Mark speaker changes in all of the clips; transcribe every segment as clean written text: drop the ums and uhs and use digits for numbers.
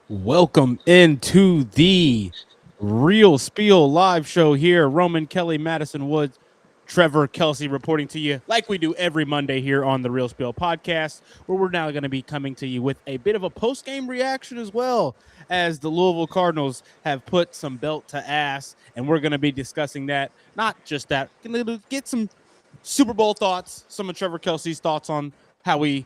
Speaker 1: Welcome into the Real Spiel live show here. Roman, Kelly, Madison, Woods, Trevor, Kelsey reporting to you like we do every Monday here on the Real Spiel podcast, where we're now going to be coming to you with a bit of a post-game reaction as well, as the Louisville Cardinals have put some belt to ass, and we're going to be discussing that. Not just that, going to get some Super Bowl thoughts, some of Trevor Kelsey's thoughts on how we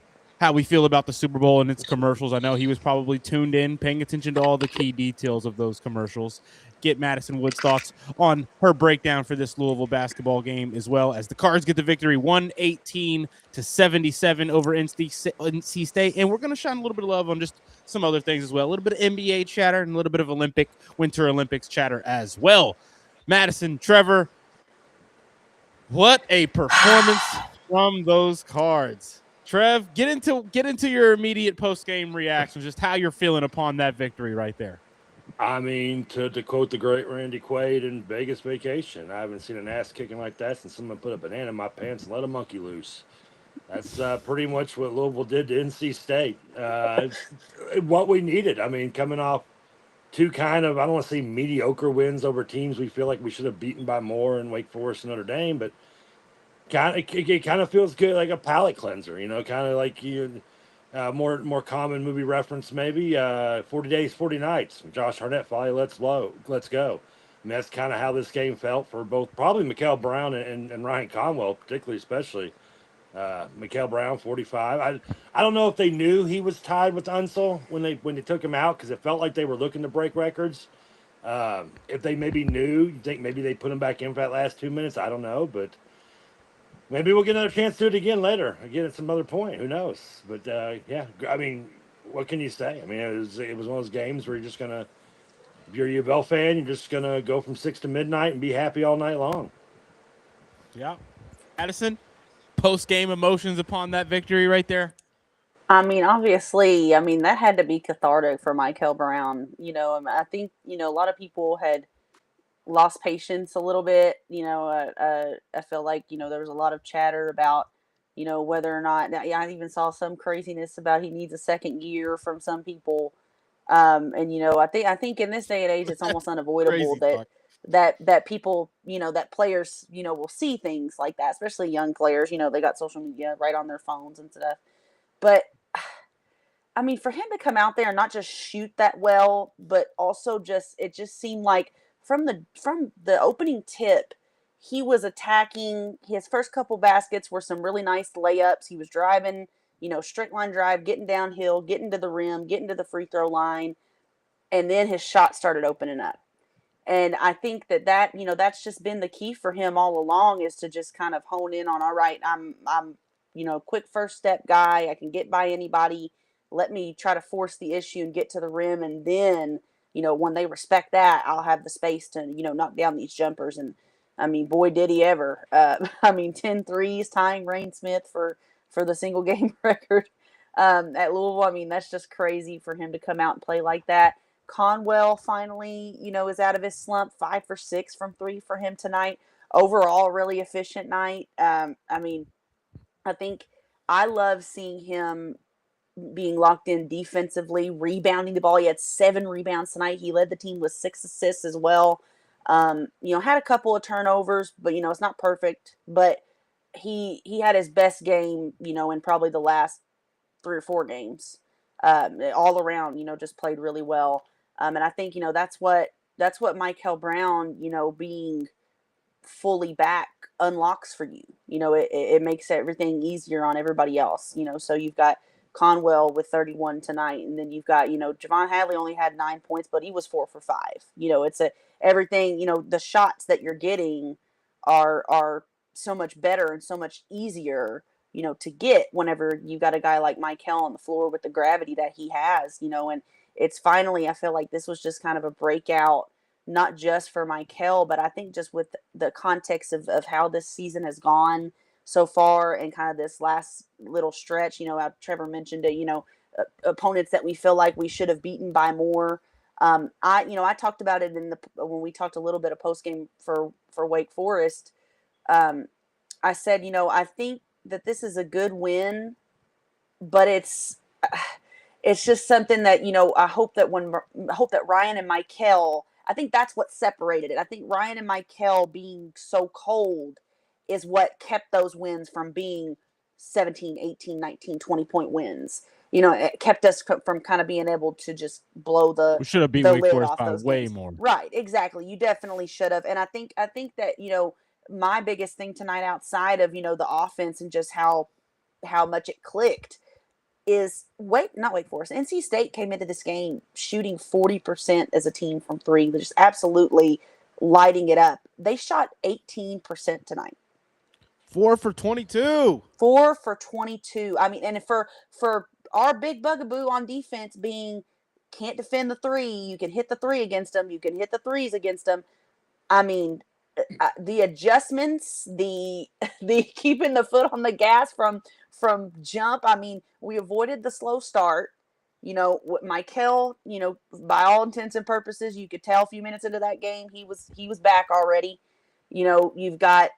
Speaker 1: feel about the Super Bowl and its commercials. I know he was probably tuned in, paying attention to all the key details of those commercials. Get Madison Wood's thoughts on her breakdown for this Louisville basketball game, as well as the Cards get the victory 118-77 over NC State. And we're going to shine a little bit of love on just some other things as well. A little bit of NBA chatter and a little bit of Winter Olympics chatter as well. Madison, Trevor, what a performance from those Cards. Trev, get into your immediate post-game reactions, just how you're feeling upon that victory right there.
Speaker 2: I mean, to quote the great Randy Quaid in Vegas Vacation, I haven't seen an ass kicking like that since someone put a banana in my pants and let a monkey loose. That's pretty much what Louisville did to NC State. What we needed. I mean, coming off two kind of, I don't want to say mediocre wins over teams we feel like we should have beaten by more in Wake Forest and Notre Dame, but it kind of feels good, like a palate cleanser, kind of like more common movie reference maybe. 40 Days, 40 Nights. Josh Harnett finally let's go. I mean, that's kind of how this game felt for both probably Mikael Brown and Ryan Conwell, particularly, especially. Mikael Brown, 45. I don't know if they knew he was tied with Unsell when they took him out, because it felt like they were looking to break records. If they maybe knew, you think maybe they put him back in for that last 2 minutes? I don't know, but Maybe we'll get another chance to do it again later, again at some other point. Who knows? But yeah, I mean, what can you say? I mean, it was one of those games where you're just gonna, if you're a UofL fan, you're just gonna go from 6 to midnight and be happy all night long.
Speaker 1: Yeah. Madison, post game emotions upon that victory right there.
Speaker 3: I mean, obviously, I mean that had to be cathartic for Michael Brown. I think a lot of people had lost patience a little bit. I feel like there was a lot of chatter about whether or not. Yeah, I even saw some craziness about he needs a second gear from some people. And I think in this day and age, it's almost unavoidable
Speaker 1: Crazy
Speaker 3: that
Speaker 1: talk.
Speaker 3: that people that players will see things like that, especially young players. They got social media right on their phones and stuff. But I mean, for him to come out there and not just shoot that well, but also it just seemed like from the opening tip, he was attacking. His first couple baskets were some really nice layups. He was driving, straight line drive, getting downhill, getting to the rim, getting to the free throw line, and then his shot started opening up. And I think that's just been the key for him all along, is to just kind of hone in on, all right, I'm quick first step guy. I can get by anybody. Let me try to force the issue and get to the rim, and then when they respect that, I'll have the space to knock down these jumpers. And I mean, boy, did he ever. I mean, 10 threes, tying Rain Smith for the single game record at Louisville. I mean, that's just crazy for him to come out and play like that. Conwell finally, is out of his slump. 5 for 6 from three for him tonight. Overall, really efficient night. I mean, I think I love seeing him being locked in defensively, rebounding the ball. He had 7 rebounds tonight. He led the team with 6 assists as well. Had a couple of turnovers, but it's not perfect. But he had his best game, in probably the last 3 or 4 games. All around, just played really well. And I think that's what Michael Brown, being fully back unlocks for you. It makes everything easier on everybody else. So you've got Conwell with 31 tonight, and then you've got Javon Hadley only had 9 points, but he was 4 for 5. It's everything. The shots that you're getting are so much better and so much easier to get whenever you got a guy like Michael on the floor with the gravity that he has. And it's finally, I feel like this was just kind of a breakout, not just for Michael, but I think just with the context of how this season has gone so far, and kind of this last little stretch. Trevor mentioned it, opponents that we feel like we should have beaten by more. I talked about it when we talked a little bit of post game for Wake Forest. I said, I think that this is a good win, but it's just something that I hope that Ryan and Michael. I think that's what separated it. I think Ryan and Michael being so cold is what kept those wins from being 17, 18, 19, 20-point wins. It kept us from kind of being able to just blow
Speaker 1: We should have beat
Speaker 3: the
Speaker 1: Wake
Speaker 3: lid
Speaker 1: Forest
Speaker 3: off
Speaker 1: by
Speaker 3: those
Speaker 1: way
Speaker 3: games.
Speaker 1: more.
Speaker 3: Right, exactly. You definitely should have. And I think that my biggest thing tonight, outside of the offense and just how much it clicked, is not Wake Forest. NC State came into this game shooting 40% as a team from three, just absolutely lighting it up. They shot 18% tonight.
Speaker 1: 4 for 22.
Speaker 3: 4 for 22. I mean, and for our big bugaboo on defense being can't defend the three, you can hit the three against them, you can hit the threes against them. I mean, the adjustments, the keeping the foot on the gas from jump. I mean, we avoided the slow start. Michael, by all intents and purposes, you could tell a few minutes into that game he was back already. You've got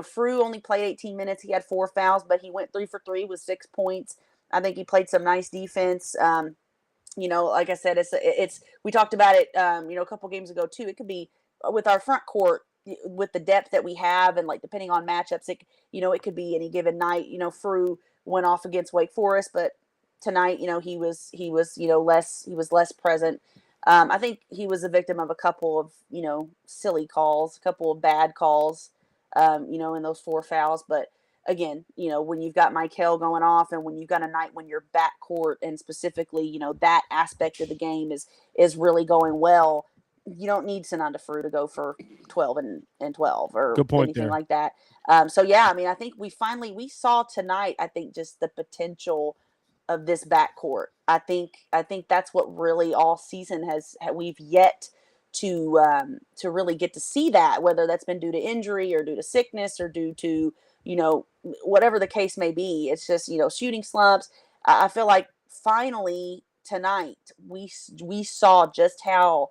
Speaker 3: Frew only played 18 minutes. He had 4 fouls, but he went 3 for 3 with 6 points. I think he played some nice defense. Like I said, it's we talked about it, a couple games ago too. It could be with our front court, with the depth that we have, and like depending on matchups, it could be any given night. Frew went off against Wake Forest, but tonight, he was less present. I think he was a victim of a couple of silly calls, a couple of bad calls, in those 4 fouls. But again, when you've got Michael going off, and when you've got a night when your backcourt, and specifically, that aspect of the game is really going well, you don't need Sananda Fru to go for 12 and 12 or
Speaker 1: Good point
Speaker 3: anything
Speaker 1: there.
Speaker 3: like that. So yeah, I mean, I think we saw tonight, I think, just the potential of this backcourt. I think that's what really all season we've yet to really get to see that, whether that's been due to injury or due to sickness or due to, whatever the case may be. It's just, shooting slumps. I feel like finally tonight we saw just how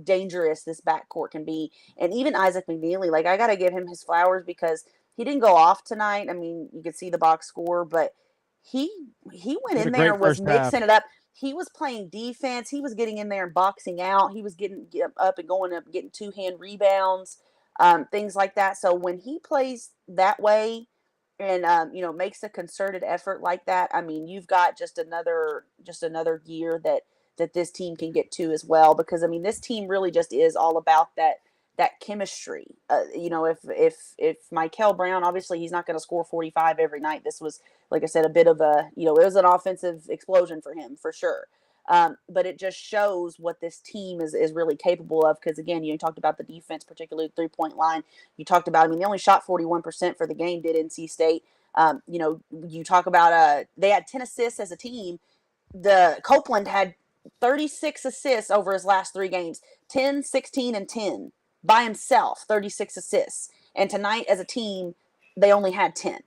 Speaker 3: dangerous this backcourt can be. And even Isaac McNeely, like, I got to give him his flowers because he didn't go off tonight. I mean, you could see the box score, but he went
Speaker 1: Had a
Speaker 3: in there
Speaker 1: great
Speaker 3: and was
Speaker 1: first half.
Speaker 3: mixing it up. He was playing defense. He was getting in there and boxing out. He was getting up and going up, getting 2-hand rebounds, things like that. So when he plays that way and makes a concerted effort like that, I mean, you've got just another year that this team can get to as well, because I mean, this team really just is all about that chemistry. If Michael Brown, obviously he's not going to score 45 every night. This was, like I said, a bit of a, it was an offensive explosion for him for sure. But it just shows what this team is really capable of. Because again, you talked about the defense, particularly the 3-point line. You talked about, I mean, they only shot 41% for the game, did NC State. You talk about they had 10 assists as a team. The Copeland had 36 assists over his last 3 games, 10, 16, and 10 by himself, 36 assists. And tonight as a team, they only had 10.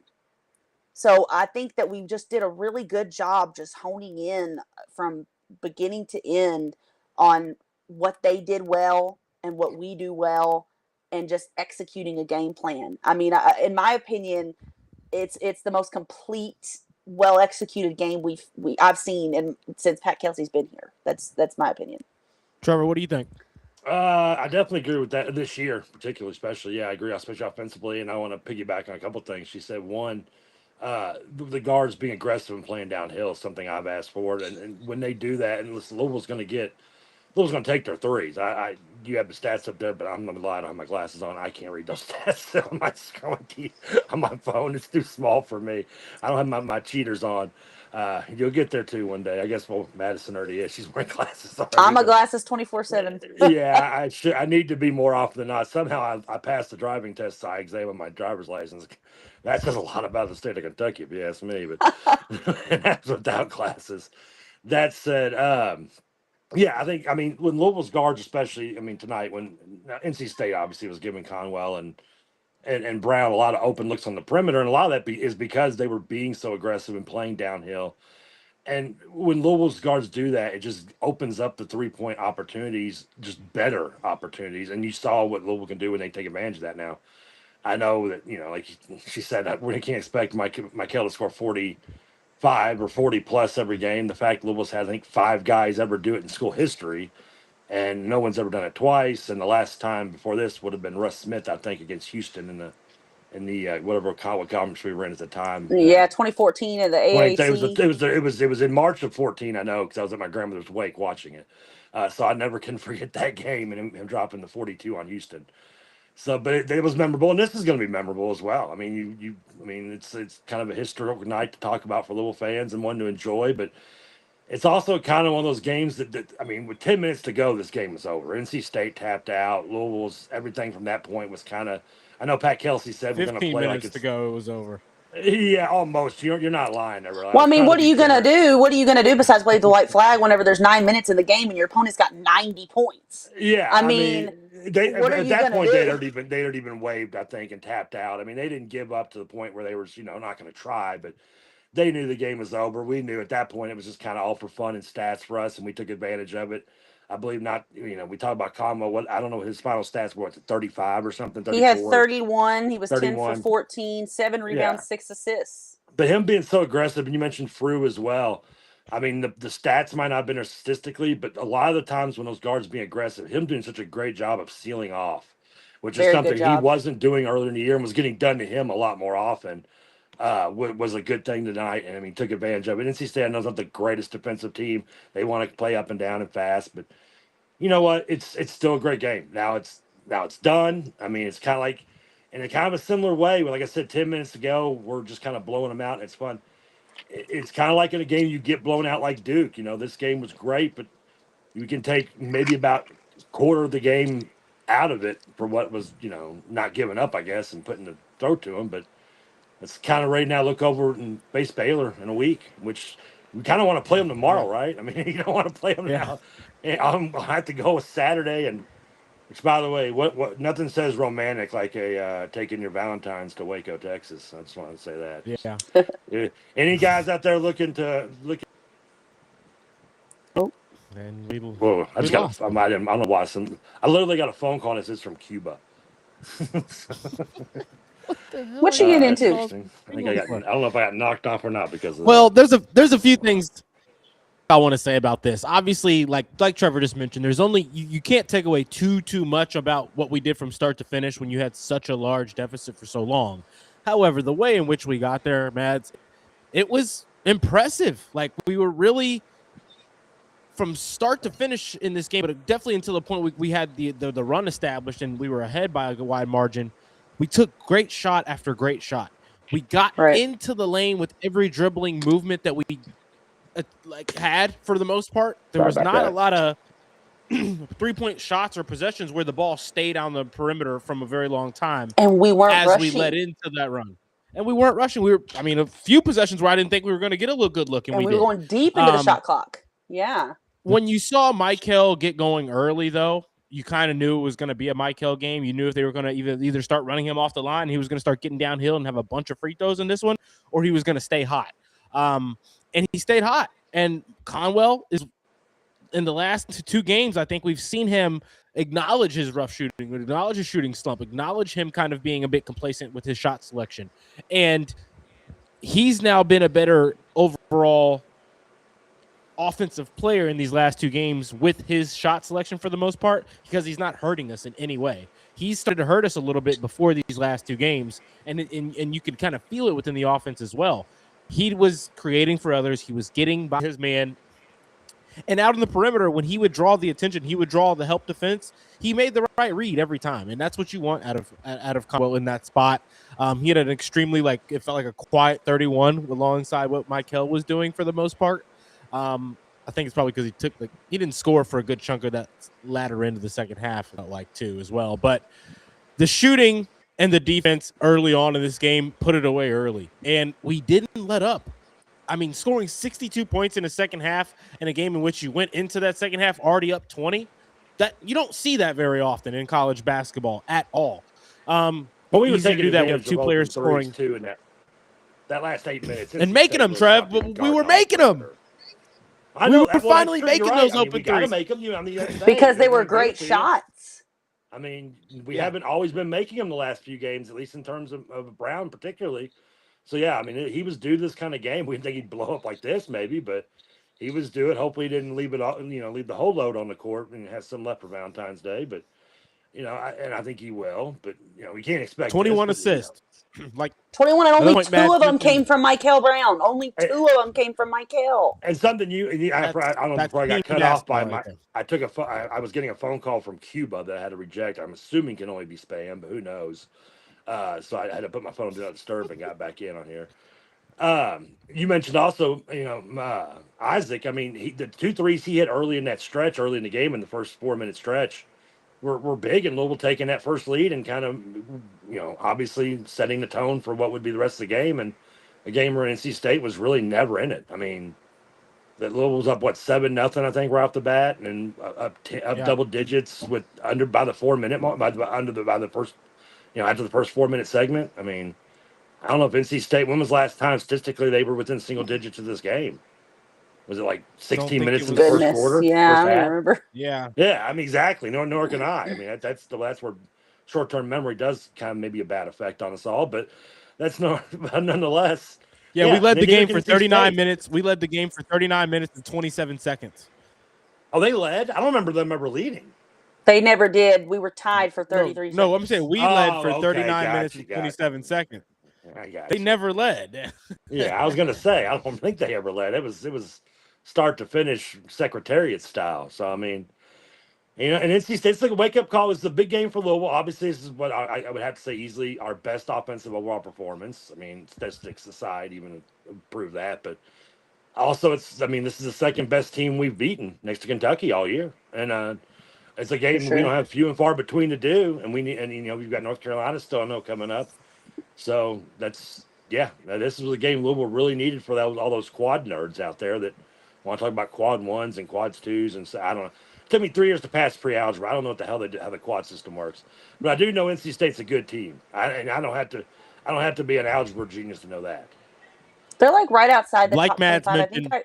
Speaker 3: So I think that we just did a really good job just honing in from beginning to end on what they did well and what we do well, and just executing a game plan. I mean, in my opinion, it's the most complete, well executed game I've seen since Pat Kelsey's been here. That's my opinion.
Speaker 1: Trevor, what do you think?
Speaker 2: I definitely agree with that this year, particularly, especially. Yeah, I agree, especially offensively. And I want to piggyback on a couple of things. She said, one, the guards being aggressive and playing downhill is something I've asked for. And when they do that, and listen, Louisville's going to take their threes. You have the stats up there, but I'm not gonna lie, I don't have my glasses on. I can't read those stats on my scrolling key on my phone. It's too small for me. I don't have my cheaters on. You'll get there too one day. I guess, well, Madison already is. She's wearing glasses already.
Speaker 3: I'm a glasses 24/7.
Speaker 2: Yeah, I need to be more often than not. Somehow I passed the driving test side exam on my driver's license. That says a lot about the state of Kentucky, if you ask me. But that's without glasses. That said, yeah, I mean, when Louisville's guards, especially, I mean, tonight, when NC State obviously was giving Conwell and Brown a lot of open looks on the perimeter, and a lot of that is because they were being so aggressive and playing downhill. And when Louisville's guards do that, it just opens up the 3-point opportunities, just better opportunities. And you saw what Louisville can do when they take advantage of that now. I know that, like she said, we can't expect Michael to score 45 or 40 plus every game. The fact Louisville's had, I think, 5 guys ever do it in school history, and no one's ever done it twice. And the last time before this would have been Russ Smith, I think, against Houston in the whatever conference we were in at the time.
Speaker 3: Yeah, 2014 at the AAC.
Speaker 2: It was in March of 14. I know, because I was at my grandmother's wake watching it. So I never can forget that game and him dropping the 42 on Houston. So, but it was memorable, and this is going to be memorable as well. I mean, I mean, it's kind of a historical night to talk about for Louisville fans and one to enjoy, but it's also kind of one of those games that I mean, with 10 minutes to go, this game was over. NC State tapped out. Louisville's everything from that point was kind of. I know Pat Kelsey said we're going to play
Speaker 1: 15
Speaker 2: like
Speaker 1: minutes to go, it was over.
Speaker 2: Yeah, almost. You're not lying there.
Speaker 3: Well, I mean, what are you going to do? What are you going to do besides wave the white flag whenever there's 9 minutes in the game and your opponent's got 90 points?
Speaker 2: Yeah,
Speaker 3: I mean what are
Speaker 2: at
Speaker 3: you
Speaker 2: that
Speaker 3: gonna
Speaker 2: point
Speaker 3: do?
Speaker 2: they'd already been waived, I think, and tapped out. I mean, they didn't give up to the point where they were, not going to try, but they knew the game was over. We knew at that point it was just kind of all for fun and stats for us, and we took advantage of it. I believe not. We talk about Conwell. What I don't know his final stats were. 35 or something. 34.
Speaker 3: He had 31. He was
Speaker 2: 31.
Speaker 3: 10 for 14, 7 rebounds, 6 assists.
Speaker 2: But him being so aggressive, and you mentioned Fru as well. I mean, the stats might not have been there statistically, but a lot of the times when those guards being aggressive, him doing such a great job of sealing off, which is something he wasn't doing earlier in the year and was getting done to him a lot more often, was a good thing tonight. And I mean, took advantage of it. NC State, I know, is not the greatest defensive team. They want to play up and down and fast, but you know what? It's still a great game. Now it's done. I mean, it's kind of like in a kind of a similar way. Like I said, 10 minutes to go, we're just kind of blowing them out. And it's fun. It's kind of like in a game you get blown out like Duke. This game was great, but you can take maybe about quarter of the game out of it for what was, not giving up, I guess, and putting the throw to them. But it's kind of ready now. Look over and face Baylor in a week, which we kind of want to play them tomorrow, right? I mean, you don't want to play them now. And I'll have to go with Saturday. And which, by the way, what nothing says romantic like taking your Valentines to Waco, Texas. I just wanted to say that.
Speaker 1: Yeah.
Speaker 2: Any guys out there looking?
Speaker 1: And we
Speaker 2: Whoa! I just got. I don't know why. I literally got a phone call and it says from Cuba.
Speaker 3: What you get into?
Speaker 2: I think I don't know if I got knocked off or not because of
Speaker 1: that. There's a few things I want to say about this. Obviously, like Trevor just mentioned, there's only you can't take away too much about what we did from start to finish when you had such a large deficit for so long. However, the way in which we got there, Mads, it was impressive. Like, we were really from start to finish in this game, but definitely until the point we had the run established and we were ahead by a wide margin. We took great shot after great shot. We got into the lane with every dribbling movement that we had for the most part. There was not a lot of 3-point shots or possessions where the ball stayed on the perimeter from a very long time.
Speaker 3: And we weren't
Speaker 1: as
Speaker 3: rushing.
Speaker 1: we led into that run. And we weren't rushing. A few possessions where I didn't think we were going to get a good look, and we
Speaker 3: were
Speaker 1: did.
Speaker 3: going deep into the shot clock. Yeah.
Speaker 1: When you saw Michael get going early, though, you kind of knew it was going to be a Michael game. You knew if they were going to either start running him off the line, he was going to start getting downhill and have a bunch of free throws in this one, or he was going to stay hot. And he stayed hot. And Conwell is in the last 2 games, I think we've seen him acknowledge his rough shooting, acknowledge his shooting slump, acknowledge him kind of being a bit complacent with his shot selection. And he's now been a better overall offensive player in these last 2 games with his shot selection for the most part, because he's not hurting us in any way. He started to hurt us a little bit before these last 2 games, and you could kind of feel it within the offense as well. He was creating for others. He was getting by his man. And out on the perimeter, when he would draw the attention, he would draw the help defense. He made the right read every time, and that's what you want out of Conwell in that spot. He had an extremely, it felt like a quiet 31 alongside what Michael was doing for the most part. I think it's probably because he didn't score for a good chunk of that latter end of the second half, too, as well. But the shooting and the defense early on in this game put it away early, and we didn't let up. I mean, scoring 62 points in the second half in a game in which you went into that second half already up 20, that you don't see that very often in college basketball at all.
Speaker 2: Well, we would
Speaker 1: do that with 2 players scoring
Speaker 2: too in that last 8 minutes
Speaker 1: and making them, Trev. But we were making them.
Speaker 2: I know.
Speaker 1: We were finally making those open threes.
Speaker 2: Gotta make them,
Speaker 3: because they were great shots.
Speaker 2: I mean, we haven't always been making them the last few games, at least in terms of Brown particularly. So, yeah, I mean, he was due to this kind of game. We didn't think he'd blow up like this, maybe, but he was due it. Hopefully, he didn't leave the whole load on the court and has some left for Valentine's Day. But, I think he will. But, we can't expect
Speaker 1: 21 assists.
Speaker 3: 21, and only 2 of them came from Michael Brown. Only 2 of them came from Michael.
Speaker 2: And something I don't know, before I got cut off by I was getting a phone call from Cuba that I had to reject. I'm assuming can only be spam, but who knows? So I had to put my phone on Do Not Disturb and got back in on here. You mentioned also, Isaac. I mean, the 2 threes he hit early in that stretch, early in the game, in the first 4-minute stretch, were big, and Louisville taking that first lead and kind of, obviously setting the tone for what would be the rest of the game. And a game where NC State was really never in it. I mean, that Louisville was up 7-0, I think, right off the bat, and up double digits by the 4-minute mark, by the first. After the first 4-minute segment. I mean, I don't know if NC State, when was the last time statistically they were within single digits of this game? Was it 16 minutes in the first quarter?
Speaker 3: Yeah, I remember.
Speaker 1: Yeah.
Speaker 2: Yeah, I mean, exactly. Nor can I. I mean, that's where short-term memory does kind of maybe a bad effect on us all, but that's nonetheless.
Speaker 1: Yeah, we led the game for 39 minutes. We led the game for 39 minutes and 27 seconds.
Speaker 2: Oh, they led? I don't remember them ever leading.
Speaker 3: They never did. We were tied for 33 seconds.
Speaker 1: No, I'm saying we led for 39 minutes and 27 seconds. They never led.
Speaker 2: Yeah, I was going to say, I don't think they ever led. It was start to finish Secretariat style. So, I mean, and NC State's like a wake-up call. It's the big game for Louisville. Obviously, this is what I would have to say easily our best offensive overall performance. I mean, statistics aside, even prove that. But also, this is the second best team we've beaten next to Kentucky all year. And It's a game
Speaker 3: sure.
Speaker 2: we don't have few and far between to do, and we've got North Carolina still, I know, coming up. So this was a game Louisville really needed for all those quad nerds out there that want to talk about quad ones and quads twos, and so I don't know. It took me 3 years to pass pre-algebra. I don't know what the hell how the quad system works, but I do know NC State's a good team. I don't have to be an algebra genius to know that.
Speaker 3: They're like right outside the
Speaker 1: Like
Speaker 3: top
Speaker 1: Mads
Speaker 3: 25.
Speaker 1: mentioned,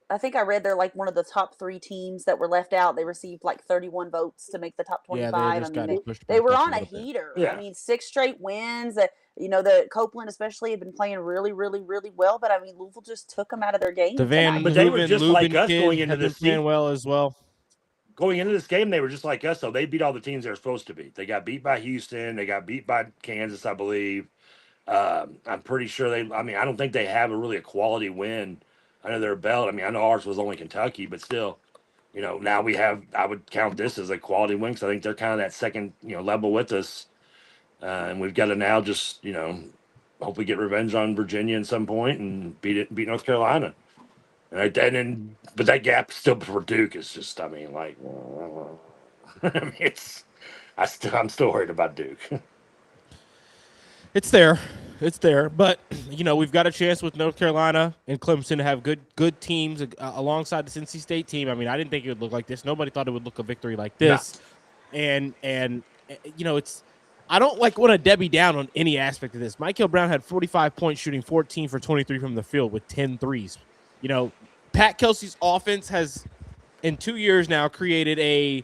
Speaker 3: I think I read they're like one of the top 3 teams that were left out. They received like 31 votes to make the top
Speaker 1: yeah, they
Speaker 3: 25. I
Speaker 1: just
Speaker 3: mean,
Speaker 1: got pushed
Speaker 3: they
Speaker 1: back
Speaker 3: were
Speaker 1: up
Speaker 3: on a
Speaker 1: little bit.
Speaker 3: heater.
Speaker 2: Yeah.
Speaker 3: I mean, 6 straight wins. The Copeland especially had been playing really, really, really well. But I mean, Louisville just took them out of their game
Speaker 1: The Van
Speaker 3: tonight.
Speaker 2: But they were
Speaker 1: Hooven
Speaker 2: just
Speaker 1: Lubin
Speaker 2: like us
Speaker 1: kid
Speaker 2: going into
Speaker 1: had been
Speaker 2: this
Speaker 1: playing
Speaker 2: season.
Speaker 1: well as well.
Speaker 2: Going into this game, they were just like us, so they beat all the teams they were supposed to beat. They got beat by Houston. They got beat by Kansas, I believe. I'm pretty sure I don't think they have a quality win under their belt. I mean, I know ours was only Kentucky, but still, now I would count this as a quality win because I think they're kind of that second, level with us. And we've got to now just, hopefully get revenge on Virginia at some point and beat North Carolina. But that gap still for Duke is just, I mean, like, I mean, I'm still worried about Duke.
Speaker 1: It's there. But, we've got a chance with North Carolina and Clemson to have good teams alongside the NC State team. I mean, I didn't think it would look like this. Nobody thought it would look a victory like this.
Speaker 2: No.
Speaker 1: And I don't want to Debbie down on any aspect of this. Michael Brown had 45 points shooting 14 for 23 from the field with 10 threes. Pat Kelsey's offense has, in 2 years now, created a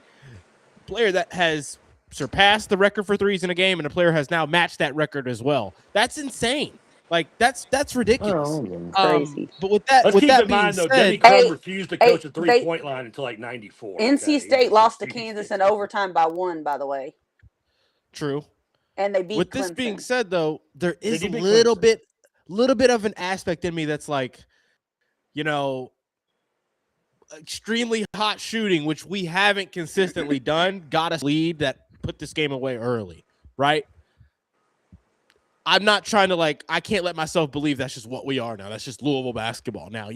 Speaker 1: player that has surpassed the record for threes in a game, and a player has now matched that record as well. That's insane. Like that's ridiculous.
Speaker 3: Crazy.
Speaker 1: But with that,
Speaker 2: Let's
Speaker 1: with
Speaker 2: keep
Speaker 1: that
Speaker 2: in
Speaker 1: being
Speaker 2: mind, though,
Speaker 1: said,
Speaker 2: Debbie Crum refused to coach a 3-point line until like 94.
Speaker 3: NC State lost to Kansas in overtime by 1, by the way.
Speaker 1: True.
Speaker 3: And they beat
Speaker 1: With
Speaker 3: Clemson.
Speaker 1: This being said, though, there is a little bit of an aspect in me that's like, extremely hot shooting, which we haven't consistently done, got us lead that put this game away early, right? I'm not trying to I can't let myself believe that's just what we are now. That's just Louisville basketball now,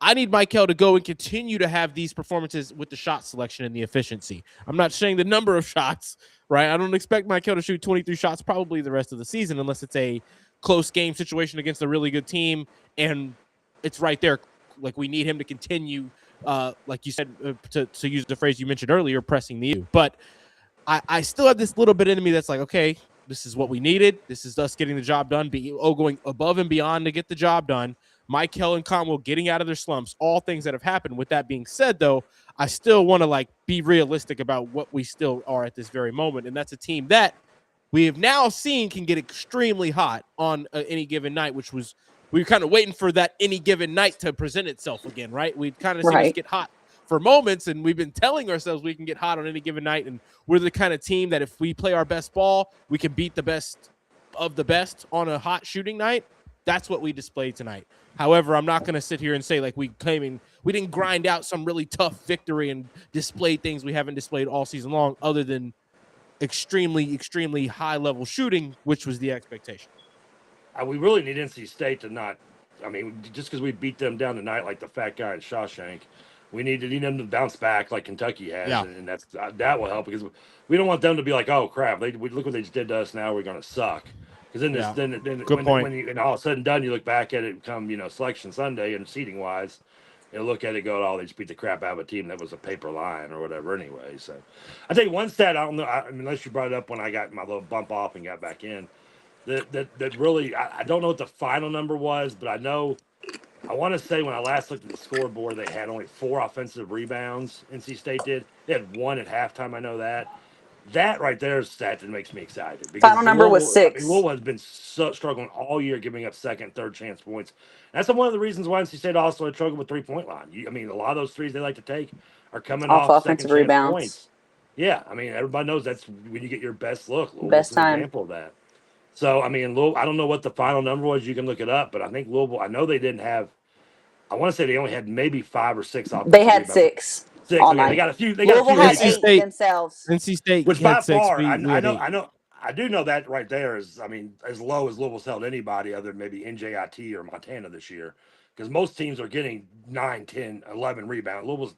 Speaker 1: I need Michael to go and continue to have these performances with the shot selection and the efficiency. I'm not saying the number of shots, right? I don't expect Michael to shoot 23 shots probably the rest of the season unless it's a close game situation against a really good team and it's right there. Like we need him to continue, like you said, to use the phrase you mentioned earlier, pressing the U. But I still have this little bit in me that's like, okay, this is what we needed. This is us getting the job done, going above and beyond to get the job done. Michael and Conwell getting out of their slumps, all things that have happened. With that being said, though, I still want to be realistic about what we still are at this very moment. And that's a team that we have now seen can get extremely hot on any given night, which was we were kind of waiting for that any given night to present itself again, right? We'd kind of seen us get hot for moments, and we've been telling ourselves we can get hot on any given night, and we're the kind of team that if we play our best ball, we can beat the best of the best on a hot shooting night. That's what we displayed tonight. However, I'm not going to sit here and say we didn't grind out some really tough victory and display things we haven't displayed all season long other than extremely, extremely high-level shooting, which was the expectation.
Speaker 2: We really need NC State to not – I mean, just because we beat them down tonight like the fat guy in Shawshank, we need them to bounce back like Kentucky has, and that will help because we don't want them to be like, oh, crap, look what they just did to us, now we're going to suck. Because then when all said and done, you look back at it come, Selection Sunday and seating-wise, you look at it go, oh, they just beat the crap out of a team that was a paper line or whatever anyway. So I tell you one stat, I don't know, unless you brought it up when I got my little bump off and got back in, that really, I don't know what the final number was, but I want to say when I last looked at the scoreboard, they had only 4 offensive rebounds. NC State did. They had 1 at halftime. I know that. That right there is a stat that makes me excited.
Speaker 3: Final number was 6.
Speaker 2: Louisville has been struggling all year, giving up second, third chance points. That's one of the reasons why NC State also had struggled with 3-point line. A lot of those threes they like to take are coming off
Speaker 3: offensive rebounds.
Speaker 2: Points. Yeah, everybody knows that's when you get your best look.
Speaker 3: Best time.
Speaker 2: An example of that. So, Louisville, I don't know what the final number was. You can look it up, but I think Louisville, I know they didn't have, I want to say they only had maybe 5 or 6 offensive
Speaker 3: They had
Speaker 2: rebounds.
Speaker 3: 6.
Speaker 2: All night. They got a few.
Speaker 3: Louisville had 8 themselves.
Speaker 1: NC State,
Speaker 2: which by far,
Speaker 1: I
Speaker 2: do know that right there is, as low as Louisville's held anybody other than maybe NJIT or Montana this year, because most teams are getting 9, 10, 11 rebounds. Louisville's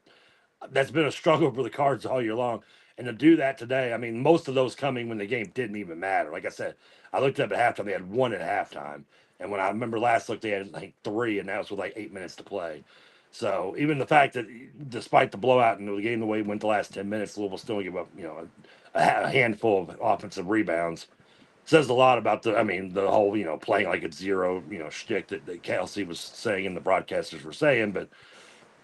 Speaker 2: that's been a struggle for the Cards all year long. And to do that today, I mean, most of those coming when the game didn't even matter. Like I said, I looked up at halftime; they had one at halftime, and when I remember last look, they had like three, and that was with like 8 minutes to play. So even the fact that, despite the blowout and the game the way it went the last 10 minutes, Louisville still give up, a handful of offensive rebounds, says a lot about the whole, playing like it's zero, shtick that Kelsey was saying and the broadcasters were saying, but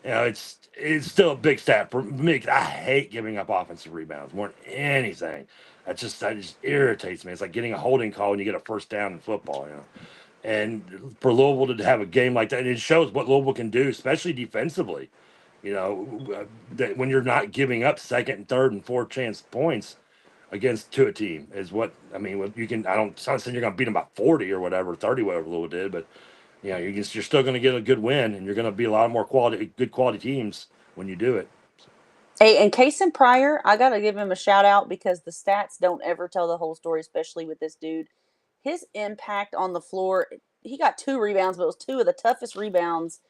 Speaker 2: it's still a big stat for me. I hate giving up offensive rebounds more than anything. That just irritates me. It's like getting a holding call when you get a first down in football, And for Louisville to have a game like that, it shows what Louisville can do, especially defensively. That when you're not giving up second and third and fourth chance points to a team is what I mean. What you can, I'm not saying you're going to beat them by 40 or whatever, 30, whatever Louisville did, but you're still going to get a good win, and you're going to be a lot more good quality teams when you do it.
Speaker 3: Hey, and Kason Pryor, I got to give him a shout out because the stats don't ever tell the whole story, especially with this dude. His impact on the floor, he got 2 rebounds, but it was 2 of the toughest rebounds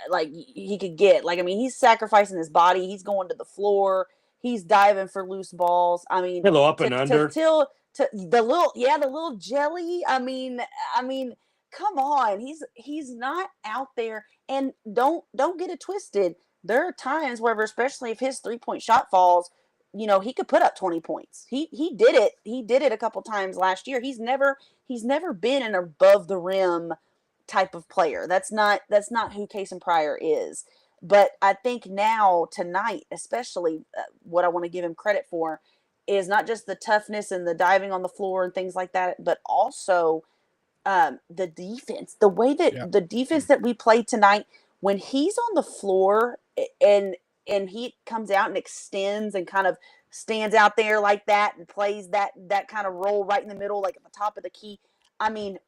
Speaker 3: like he could get. Like, I mean, he's sacrificing his body. He's going to the floor. He's diving for loose balls. I mean,
Speaker 2: hello up and under.
Speaker 3: To the little jelly. I mean, come on. He's not out there. And don't get it twisted. There are times where, especially if his 3-point shot falls, he could put up 20 points. He did it. He did it a couple times last year. He's never been an above the rim type of player. That's not who Kason Pryor is. But I think now, tonight, especially, what I want to give him credit for is not just the toughness and the diving on the floor and things like that, but also the defense. The way that the defense that we played tonight, when he's on the floor and he comes out and extends and kind of stands out there like that and plays that kind of role right in the middle, like at the top of the key. I mean,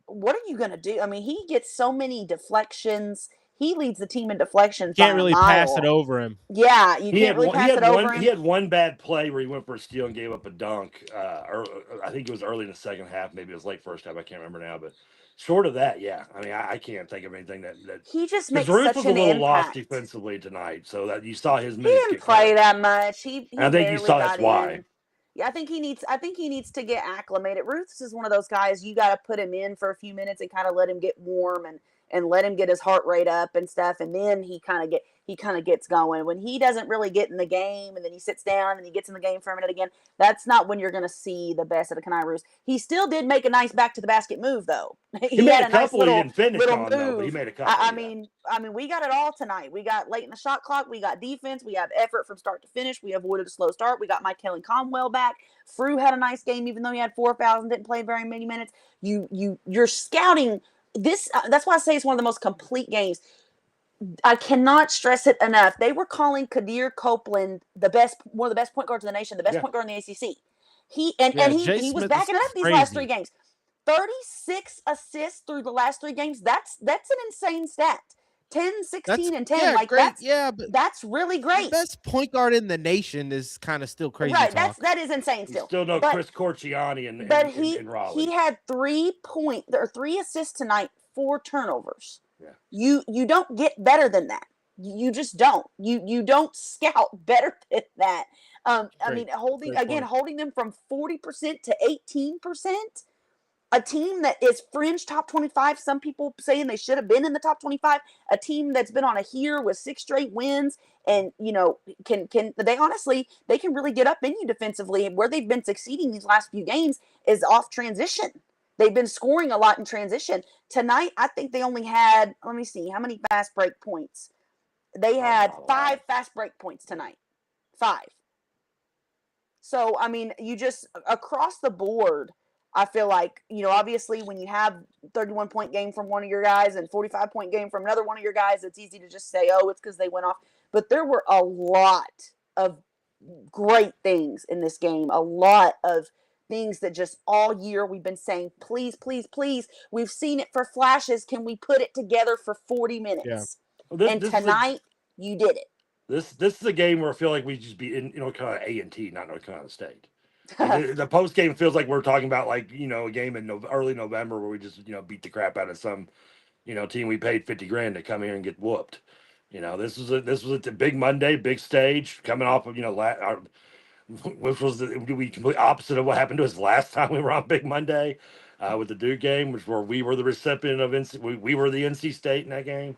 Speaker 3: what are you going to do? I mean, he gets so many deflections. He leads the team in deflections.
Speaker 1: Can't really pass it over him.
Speaker 3: Yeah, you can't really pass it over him.
Speaker 2: He had one bad play where he went for a steal and gave up a dunk. I think it was early in the second half. Maybe it was late first half. I can't remember now. But short of that, yeah. I mean, I can't think of anything that
Speaker 3: he just makes such
Speaker 2: Ruth was
Speaker 3: an
Speaker 2: a little
Speaker 3: impact.
Speaker 2: Lost defensively tonight, so that you saw his minutes.
Speaker 3: He didn't play that much.
Speaker 2: I think you saw that's why.
Speaker 3: Yeah, I think he needs to get acclimated. Ruth is one of those guys you got to put him in for a few minutes and kind of let him get warm and let him get his heart rate up and stuff, and then he kind of gets going. When he doesn't really get in the game and then he sits down and he gets in the game for a minute again, that's not when you're going to see the best of the Kanai Roos. He still did make a nice back to the basket move though.
Speaker 2: He had a couple he didn't finish on though, but he made a couple.
Speaker 3: I mean, we got it all tonight. We got late in the shot clock. We got defense. We have effort from start to finish. We avoided a slow start. We got Mike Kelly Conwell back. Frew had a nice game, even though he had 4 fouls and didn't play very many minutes. You're scouting this. That's why I say it's one of the most complete games. I cannot stress it enough. They were calling Kadir Copeland one of the best point guards in the nation, the best point guard in the ACC. He was backing it up these last 3 games. 36 assists through the last 3 games. That's an insane stat. 10, 16, and 10.
Speaker 4: But
Speaker 3: that's really great.
Speaker 4: The best point guard in the nation is kind of still crazy.
Speaker 3: Right,
Speaker 4: talk.
Speaker 3: that is insane still.
Speaker 2: Still no Chris Corciani in Raleigh.
Speaker 3: He had 3 assists tonight, 4 turnovers.
Speaker 2: Yeah.
Speaker 3: You don't get better than that. You just don't. You don't scout better than that. Holding them from 40% to 18%. A team that is fringe top 25. Some people saying they should have been in the top 25. A team that's been on a heater with 6 straight wins, and can they can really get up in you defensively. And where they've been succeeding these last few games is off transition. They've been scoring a lot in transition. Tonight, I think they only had, let me see, how many fast break points? They had 5 fast break points tonight. 5. So, I mean, you just, across the board, I feel like, obviously when you have 31-point game from one of your guys and 45-point game from another one of your guys, it's easy to just say, oh, it's because they went off. But there were a lot of great things in this game, a lot of things that just all year we've been saying, please, please, please. We've seen it for flashes. Can we put it together for 40 minutes?
Speaker 2: Yeah. Well,
Speaker 3: tonight, you did it.
Speaker 2: This is a game where I feel like we just be in North Carolina A&T, not North Carolina State. The post game feels like we're talking about a game in early November where we just beat the crap out of some team we paid $50,000 to come here and get whooped. You know, this was a big Monday, big stage coming off of which was the complete opposite of what happened to us last time we were on Big Monday with the Duke game, which where we were the recipient of we were the NC State in that game.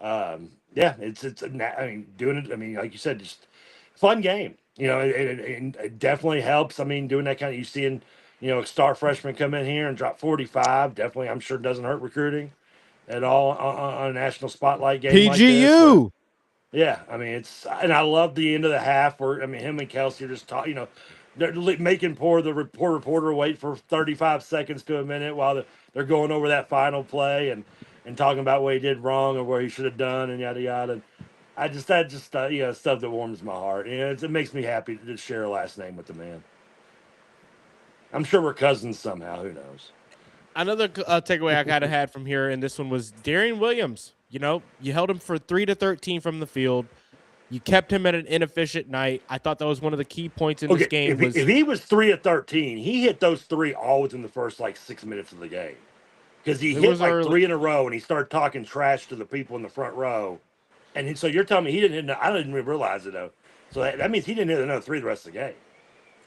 Speaker 2: Yeah, I mean, doing it. I mean, like you said, just fun game. You know, it definitely helps. I mean, doing that kind of you seeing, you know, a star freshman come in here and drop 45. Definitely, I'm sure doesn't hurt recruiting at all on a national spotlight game like this.
Speaker 1: PGU.
Speaker 2: Yeah, I mean and I love the end of the half where I mean him and Kelsey are just talking. You know, they're making the reporter wait for 35 seconds to a minute while they're going over that final play and talking about what he did wrong or what he should have done and yada yada. And that just you know, stuff that warms my heart. You know, it makes me happy to share a last name with the man. I'm sure we're cousins somehow. Who knows?
Speaker 1: Another takeaway I kind of had from here, and this one was Darian Williams. You know, you held him for 3 to 13 from the field. You kept him at an inefficient night. I thought that was one of the key points in this game.
Speaker 2: If he was 3 of 13, he hit those 3 all within the first like 6 minutes of the game. Because he hit like early. 3 in a row, and he started talking trash to the people in the front row. And so you're telling me he didn't hit? I didn't even realize it though. So that means he didn't hit another 3 the rest of the game.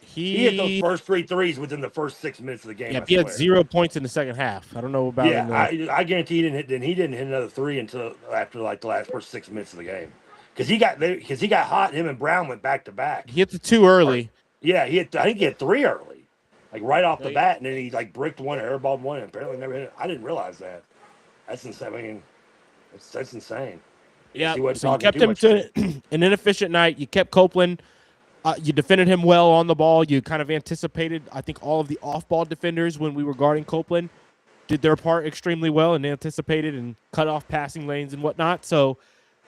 Speaker 2: He hit those first 3 threes within the first 6 minutes of the game.
Speaker 1: Yeah, he had 0 points in the second half. I don't know about.
Speaker 2: Yeah, I guarantee he didn't hit. Then he didn't hit another 3 until after like the first 6 minutes of the game. Because he got hot. Him and Brown went back to back.
Speaker 1: He hit the 2 early.
Speaker 2: Yeah, I think he hit 3 early, like right off the bat, and then he like bricked one, airballed one, and apparently never hit it. I didn't realize that. That's insane. I mean, that's insane.
Speaker 1: Yeah, so you kept him to an inefficient night. You kept Copeland. You defended him well on the ball. You kind of anticipated, I think, all of the off-ball defenders when we were guarding Copeland did their part extremely well and anticipated and cut off passing lanes and whatnot. So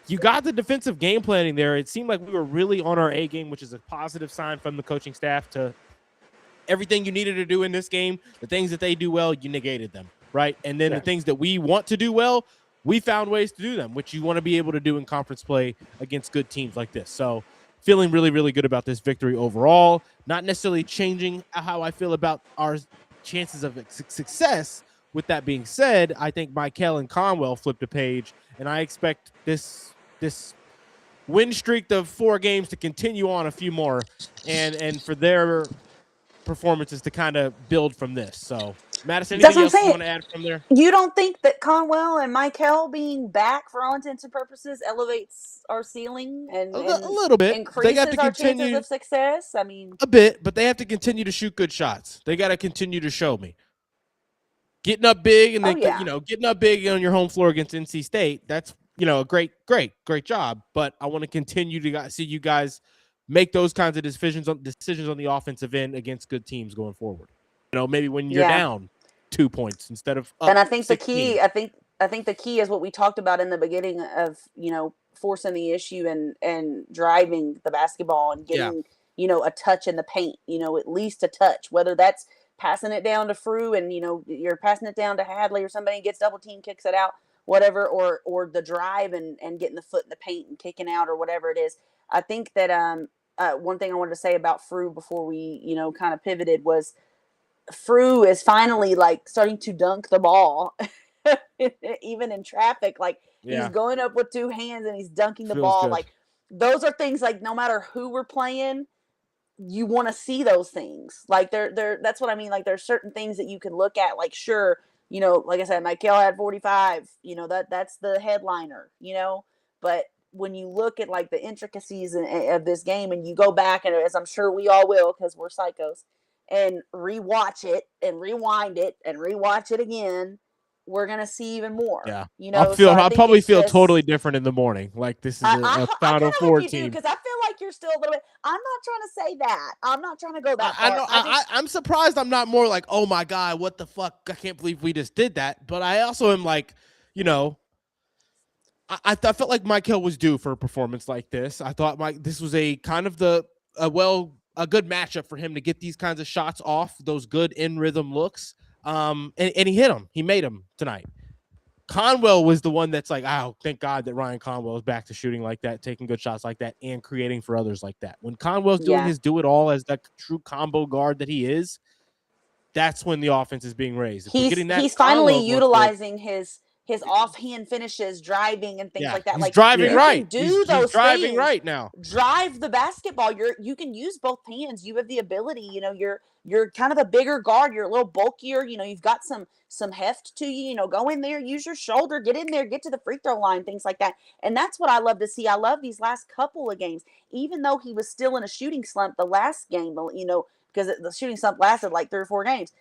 Speaker 1: you got the defensive game planning there. It seemed like we were really on our A game, which is a positive sign from the coaching staff to everything you needed to do in this game. The things that they do well, you negated them, right? And then the things that we want to do well, we found ways to do them, which you want to be able to do in conference play against good teams like this. So feeling really, really good about this victory overall. Not necessarily changing how I feel about our chances of success. With that being said, I think Michael and Conwell flipped a page, and I expect this win streak of 4 games to continue on a few more, and for their performances to kind of build from this. So, Madison, anything else you want to add from there?
Speaker 3: You don't think that Conwell and Michael being back for all intents and purposes elevates our ceiling and
Speaker 1: a little bit
Speaker 3: increases our chances of success? I mean,
Speaker 1: a bit, but they have to continue to shoot good shots. They got to continue to show me. Getting up big and getting up big on your home floor against NC State, that's, you know, a great job. But I want to continue to see you guys make those kinds of decisions on the offensive end against good teams going forward. You know, maybe when you're down 2 points instead of up.
Speaker 3: And I think
Speaker 1: 16.
Speaker 3: I think the key is what we talked about in the beginning of, you know, forcing the issue and driving the basketball and getting, you know, a touch in the paint, you know, at least a touch, whether that's passing it down to Frew and, you know, you're passing it down to Hadley or somebody gets double team, kicks it out, whatever, or the drive and getting the foot in the paint and kicking out or whatever it is. I think that one thing I wanted to say about Frew before we, you know, kind of pivoted was Frew is finally like starting to dunk the ball even in traffic. Like he's going up with 2 hands and he's dunking the ball. Good. Like those are things like no matter who we're playing, you want to see those things. Like they're that's what I mean. Like there's certain things that you can look at, like, sure, you know, like I said, Michael had 45, you know, that's the headliner, you know, but when you look at like the intricacies of this game and you go back, and as I'm sure we all will, because we're psychos, and rewatch it and rewind it and rewatch it again, we're gonna see even more.
Speaker 1: Yeah,
Speaker 3: you know,
Speaker 1: I'll probably feel totally different in the morning. Like this is a Final Four team.
Speaker 3: Because I feel like you're still a little bit. I'm not trying to say that. I'm not trying to go that far.
Speaker 1: I know. I'm surprised I'm not more like, oh my God, what the fuck? I can't believe we just did that. But I also am like, you know, I felt like Michael was due for a performance like this. I thought this was a kind of a good matchup for him to get these kinds of shots off, those good in rhythm looks. And he hit him. He made him tonight. Conwell was the one that's like, oh, thank God that Ryan Conwell is back to shooting like that, taking good shots like that, and creating for others like that. When Conwell's doing his do it all as that true combo guard that he is, that's when the offense is being raised.
Speaker 3: He's finally utilizing his his offhand finishes, driving and things like that.
Speaker 1: He's
Speaker 3: like
Speaker 1: driving
Speaker 3: you
Speaker 1: right.
Speaker 3: can do those
Speaker 1: he's driving
Speaker 3: things.
Speaker 1: right now.
Speaker 3: Drive the basketball. You can use both hands. You have the ability. You're kind of a bigger guard. You're a little bulkier. You've got some heft to you. Go in there, use your shoulder, get in there, get to the free throw line, things like that. And that's what I love to see. I love these last couple of games, even though he was still in a shooting slump the last game. Because the shooting slump lasted like 3 or 4 games.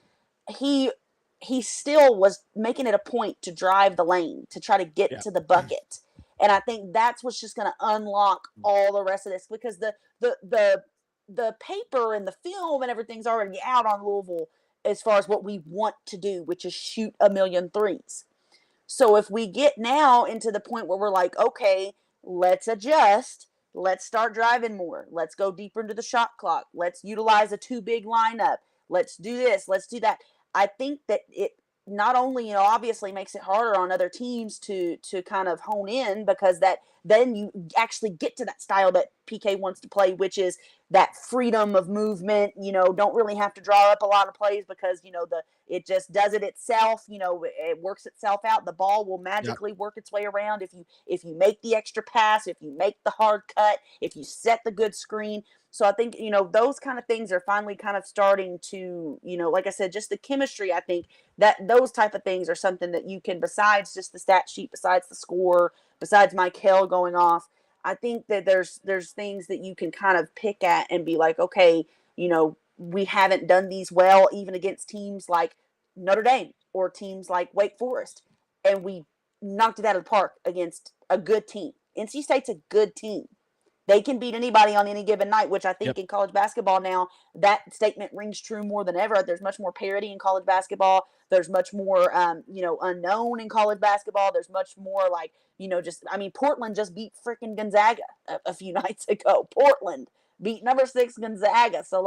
Speaker 3: He still was making it a point to drive the lane to try to get to the bucket. And I think that's what's just going to unlock all the rest of this, because the paper and the film and everything's already out on Louisville as far as what we want to do, which is shoot a million threes. So if we get now into the point where we're like, okay, let's adjust. Let's start driving more. Let's go deeper into the shot clock. Let's utilize a 2 big lineup. Let's do this. Let's do that. I think that it not only, obviously makes it harder on other teams to kind of hone in, because then you actually get to that style that PK wants to play, which is that freedom of movement. Don't really have to draw up a lot of plays, because it just does it itself. It works itself out. The ball will magically work its way around if you make the extra pass, if you make the hard cut, if you set the good screen. So I think, those kind of things are finally kind of starting to, like I said, just the chemistry. I think that those type of things are something that you can, besides just the stat sheet, besides the score, besides Michael going off, I think that there's things that you can kind of pick at and be like, okay, we haven't done these well, even against teams like Notre Dame or teams like Wake Forest. And we knocked it out of the park against a good team. NC State's a good team. They can beat anybody on any given night, which I think in college basketball now, that statement rings true more than ever. There's much more parity in college basketball. There's much more, unknown in college basketball. There's much more Portland just beat freaking Gonzaga a few nights ago. Portland beat number 6 Gonzaga. So,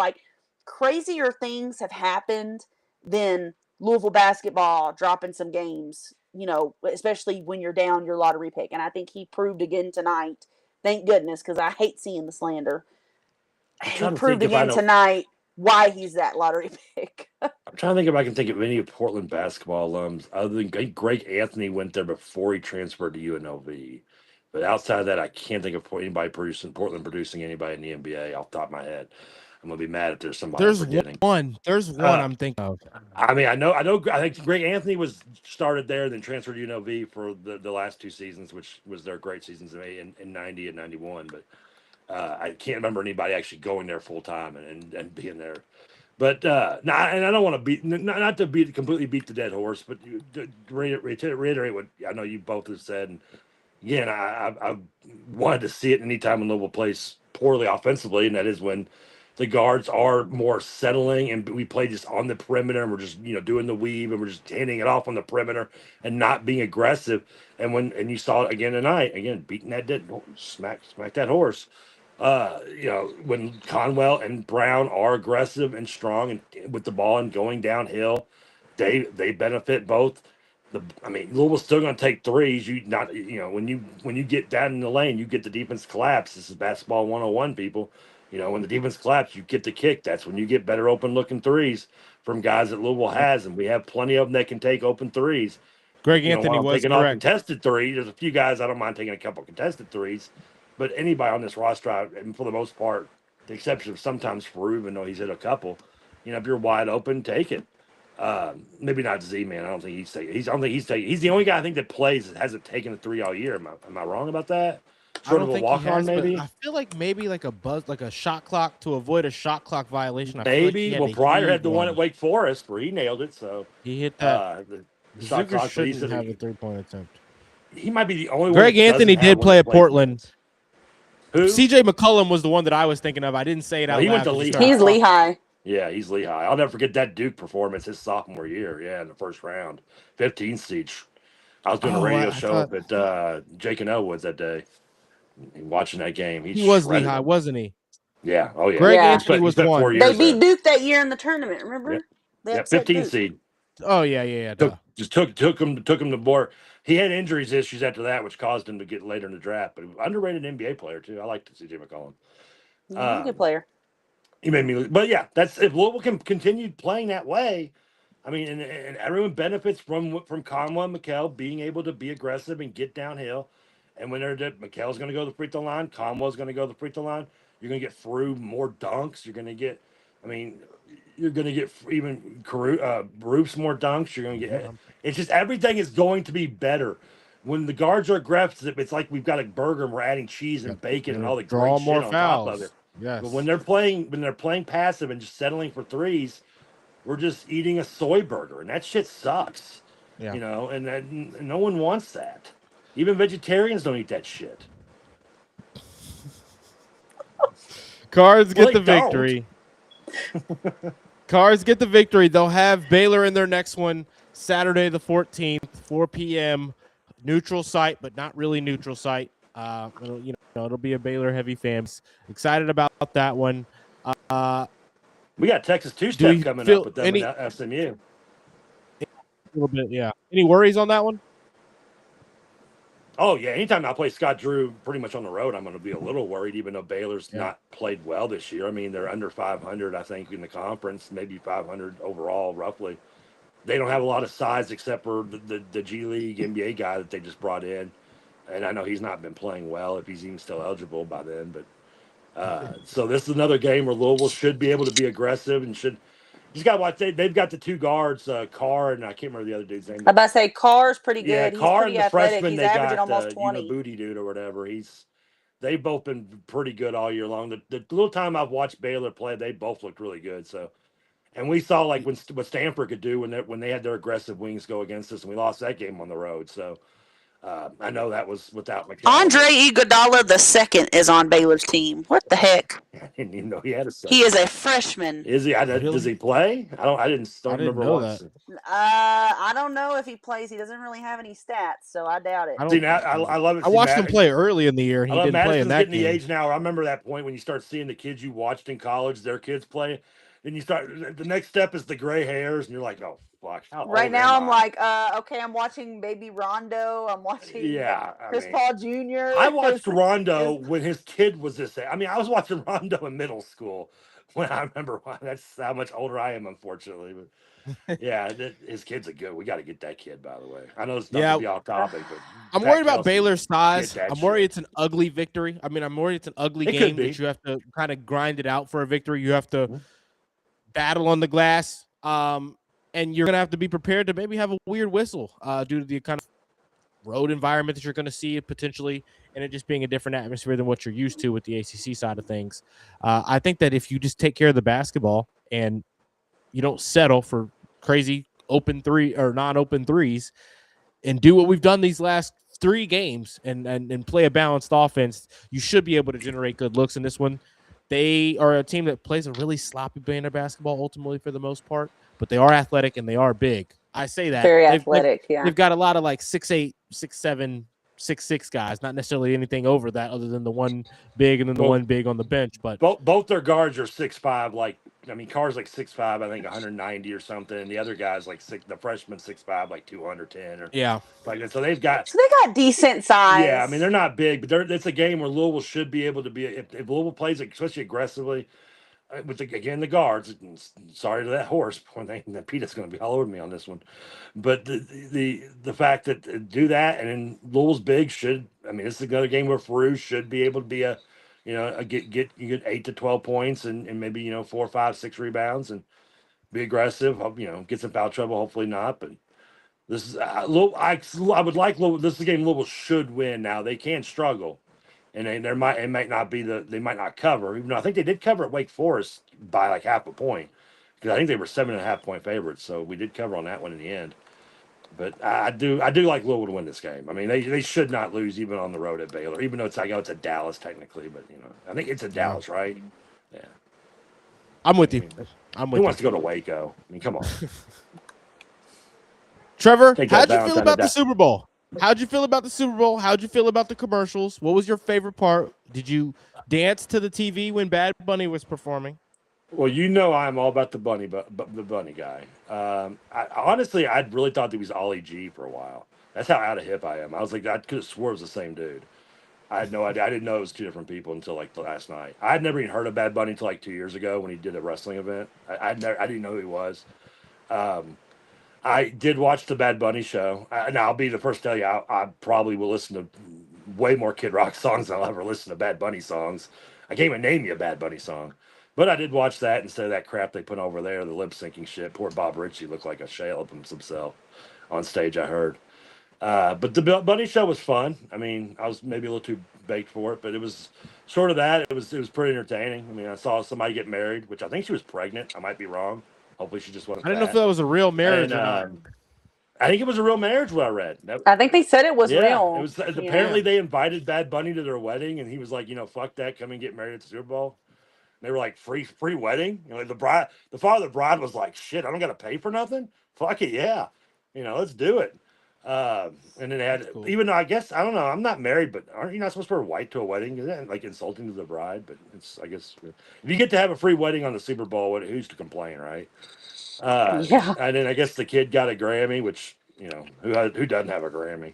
Speaker 3: crazier things have happened than Louisville basketball dropping some games, especially when you're down your lottery pick. And I think he proved again tonight. Thank goodness, because I hate seeing the slander. He proved again tonight why he's that lottery pick.
Speaker 2: I'm trying to think if I can think of any Portland basketball alums other than Greg Anthony went there before he transferred to UNLV. But outside of that, I can't think of anybody Portland producing anybody in the NBA off the top of my head. I'm gonna be mad if there's somebody I'm forgetting.
Speaker 1: There's one I'm thinking of.
Speaker 2: I mean, I know. I think Greg Anthony was started there, then transferred to UNLV for the last 2 seasons, which was their great seasons in 90 and 91. But I can't remember anybody actually going there full time and being there. But and I don't want to beat not to completely beat the dead horse, but to reiterate what I know you both have said. And again, I wanted to see it anytime when Louisville plays poorly offensively, and that is when the guards are more settling and we play just on the perimeter and we're just, doing the weave and we're just handing it off on the perimeter and not being aggressive. And you saw it again tonight, beating that dead, smack that horse. When Conwell and Brown are aggressive and strong and with the ball and going downhill, they benefit both. Louisville's still going to take threes. When you get down in the lane, you get the defense collapse. This is basketball 101, people. When the defense collapses, you get the kick. That's when you get better open-looking threes from guys that Louisville has, and we have plenty of them that can take open threes.
Speaker 1: Greg Anthony was
Speaker 2: taking
Speaker 1: correct.
Speaker 2: Off contested threes. There's a few guys I don't mind taking a couple contested threes, but anybody on this roster, and for the most part, the exception of sometimes Faru, even though he's hit a couple, if you're wide open, take it. Maybe not Z-Man. I don't think he's taking. He's the only guy I think that plays that hasn't taken a 3 all year. Am I wrong about that? Sort of a walk-on, maybe.
Speaker 4: I feel like maybe like a shot clock to avoid a shot clock violation.
Speaker 2: Maybe. Pryor had the one at Wake Forest where he nailed it. So
Speaker 1: he hit that.
Speaker 2: The shot clock
Speaker 1: shouldn't have a 3-point attempt.
Speaker 2: He might be the only one.
Speaker 1: Greg Anthony did play at Portland.
Speaker 2: Who?
Speaker 1: CJ McCollum was the one that I was thinking of. I didn't say it out loud.
Speaker 2: He went to Lehigh.
Speaker 3: He's Lehigh.
Speaker 2: Yeah, he's Lehigh. I'll never forget that Duke performance his sophomore year. Yeah, in the first round, 15 seed. I was doing a radio show up at Jake and Elwood's that day. Watching that game,
Speaker 1: he was Lehigh, wasn't he?
Speaker 2: Yeah. Oh yeah.
Speaker 1: Greg Anthony was one.
Speaker 3: They beat Duke that year in the tournament. Remember?
Speaker 2: Yeah, 15 seed.
Speaker 1: Oh yeah.
Speaker 2: Took him to more. He had injuries issues after that, which caused him to get later in the draft. But underrated NBA player too. I like CJ McCollum.
Speaker 3: He's a good player.
Speaker 2: He made me. But yeah, that's if Louisville can continue playing that way. I mean, and everyone benefits from Conway and McHale being able to be aggressive and get downhill. And when McHale's going to go to the free throw line, Conway's going to go to the free throw line. You're going to get through more dunks. You're going to get, I mean, you're going to get even Roof's more dunks. You're going to get. It's just everything is going to be better. When the guards are aggressive, it's like we've got a burger and we're adding cheese and bacon and all the
Speaker 4: draw
Speaker 2: great
Speaker 4: more
Speaker 2: shit on top of it.
Speaker 4: fouls. Yes.
Speaker 2: But when they're playing passive and just settling for threes, we're just eating a soy burger, and that shit sucks.
Speaker 4: Yeah.
Speaker 2: You know, and no one wants that. Even vegetarians don't eat that shit.
Speaker 1: Cards get
Speaker 2: Well,
Speaker 1: the
Speaker 2: they don't.
Speaker 1: victory. Cards get the victory. They'll have Baylor in their next one Saturday the 14th, 4 p.m. Neutral site, but not really neutral site. It'll be a Baylor heavy fans. Excited about that one.
Speaker 2: We got Texas
Speaker 1: Do
Speaker 2: two-step
Speaker 1: you
Speaker 2: coming
Speaker 1: feel
Speaker 2: up with them
Speaker 1: any-
Speaker 2: at SMU.
Speaker 1: A little bit, yeah. Any worries on that one?
Speaker 2: Oh, yeah. Anytime I play Scott Drew pretty much on the road, I'm going to be a little worried, even though Baylor's not played well this year. I mean, they're under 500, I think, in the conference, maybe 500 overall, roughly. They don't have a lot of size except for the G League NBA guy that they just brought in. And I know he's not been playing well if he's even still eligible by then. But so this is another game where Louisville should be able to be aggressive and should – you just got to watch. They've got the two guards, Carr, and I can't remember the other dude's name.
Speaker 3: I'm about to say Carr's pretty good.
Speaker 2: Yeah,
Speaker 3: He's
Speaker 2: Carr
Speaker 3: pretty
Speaker 2: and the
Speaker 3: athletic.
Speaker 2: freshman
Speaker 3: He's
Speaker 2: they
Speaker 3: averaging
Speaker 2: got,
Speaker 3: almost 20.
Speaker 2: Booty dude or whatever. They've both been pretty good all year long. The little time I've watched Baylor play, they both looked really good. So, and we saw like what Stanford could do when they had their aggressive wings go against us, and we lost that game on the road. So, I know that was without McHale.
Speaker 3: Andre Iguodala II is on Baylor's team. What the heck?
Speaker 2: I didn't even know he had a second.
Speaker 3: He is a freshman.
Speaker 2: Is he? Does he play? I didn't remember
Speaker 4: know
Speaker 2: watching.
Speaker 3: I don't know if he plays. He doesn't really have any stats, so I doubt it.
Speaker 2: I love it.
Speaker 1: I watched him play early in the year. And he didn't play in that
Speaker 2: getting
Speaker 1: game.
Speaker 2: the age now. I remember that point when you start seeing the kids you watched in college, their kids play. Then you start. The next step is the gray hairs, and you're like, oh fuck.
Speaker 3: Right now, I'm like, okay, I'm watching Baby Rondo. I'm watching Chris Paul Jr.
Speaker 2: I watched Rondo when his kid was this age. I mean, I was watching Rondo in middle school when I remember. That's how much older I am, unfortunately. But yeah, his kid's a good. We got to get that kid, by the way. I know it's not to be off topic, but
Speaker 1: I'm worried about Baylor's size. I'm worried it's an ugly victory. I mean, I'm worried it's an ugly game that you have to kind of grind it out for a victory. You have to battle on the glass. And you're going to have to be prepared to maybe have a weird whistle due to the kind of road environment that you're going to see potentially, and it just being a different atmosphere than what you're used to with the ACC side of things. I think that if you just take care of the basketball and you don't settle for crazy open three or non-open threes and do what we've done these last 3 games and play a balanced offense, you should be able to generate good looks in this one. They are a team that plays a really sloppy brand of basketball ultimately for the most part, but they are athletic and they are big. I say that.
Speaker 3: Very athletic, yeah.
Speaker 1: They've got a lot of like 6'8", 6'7", 6'6" guys, not necessarily anything over that other than the one big and then the one big on the bench. But
Speaker 2: both their guards are 6'5", like Carr's like 6'5", I think 190 or something. And the other guy's like the freshman 6'5", like 210 or like so they got
Speaker 3: decent size.
Speaker 2: Yeah, I mean they're not big, but it's a game where Louisville should be able to be if Louisville plays especially aggressively with the guards. Sorry to that horse, Peter's going to be all over me on this one, but the fact that do that and then Louisville's big this is another game where Farouk should be able to be get 8 to 12 points and maybe 4, 5, 6 rebounds and be aggressive. Get some foul trouble. Hopefully not, but this is I would like Louisville. This is a game Louisville should win. Now they can struggle. And it might not be they might not cover. Even though I think they did cover at Wake Forest by like half a point, because I think they were 7.5 point favorites. So we did cover on that one in the end. But I do like Louisville to win this game. I mean, they should not lose even on the road at Baylor, even though it's a Dallas technically. But I think it's a Dallas, right? Yeah.
Speaker 1: I'm with you.
Speaker 2: Who wants to go to Waco? I mean, come on.
Speaker 1: Trevor, how'd you feel about the Super Bowl? How'd you feel about the Super Bowl? How'd you feel about the commercials? What was your favorite part? Did you dance to the TV when Bad Bunny was performing?
Speaker 2: Well, I'm all about the bunny, but the bunny guy. Honestly, I really thought that he was Ollie G for a while. That's how out of hip I am. I was like, I could have swore it was the same dude. I had no idea. I didn't know it was 2 different people until like the last night. I had never even heard of Bad Bunny until like 2 years ago when he did a wrestling event. I didn't know who he was. I did watch the Bad Bunny show. And I'll be the first to tell you, I probably will listen to way more Kid Rock songs than I'll ever listen to Bad Bunny songs. I can't even name you a Bad Bunny song. But I did watch that instead of that crap they put over there, the lip syncing shit. Poor Bob Ritchie looked like a shell of himself on stage, I heard. But the Bunny show was fun. I mean, I was maybe a little too baked for it, but it was sort of that. It was pretty entertaining. I mean, I saw somebody get married, which I think she was pregnant. I might be wrong. Hopefully, she just wasn't.
Speaker 4: I didn't know if
Speaker 2: fat.
Speaker 4: that was a real marriage
Speaker 2: And,
Speaker 4: or not.
Speaker 2: I think it was a real marriage. What I read.
Speaker 3: I think they said it was
Speaker 2: Yeah,
Speaker 3: real.
Speaker 2: it was.
Speaker 3: Yeah.
Speaker 2: Apparently, they invited Bad Bunny to their wedding, and he was like, fuck that, come and get married at the Super Bowl. And they were like, free wedding. The father of the bride was like, shit, I don't got to pay for nothing. Fuck it, yeah. Let's do it. And then they had,
Speaker 4: Cool.
Speaker 2: even though I guess I don't know, I'm not married, but aren't you not supposed to wear white to a wedding? Isn't that like insulting to the bride? But it's, I guess, if you get to have a free wedding on the Super Bowl, who's to complain, right?
Speaker 3: Yeah.
Speaker 2: And then I guess the kid got a Grammy, which who doesn't have a Grammy?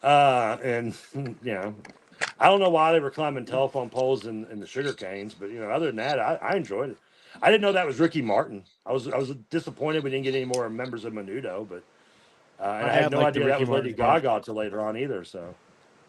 Speaker 2: And I don't know why they were climbing telephone poles in the sugar canes, but other than that, I enjoyed it. I didn't know that was Ricky Martin. I was disappointed we didn't get any more members of Menudo, but and I had no idea that was Lady Gaga till later on either. So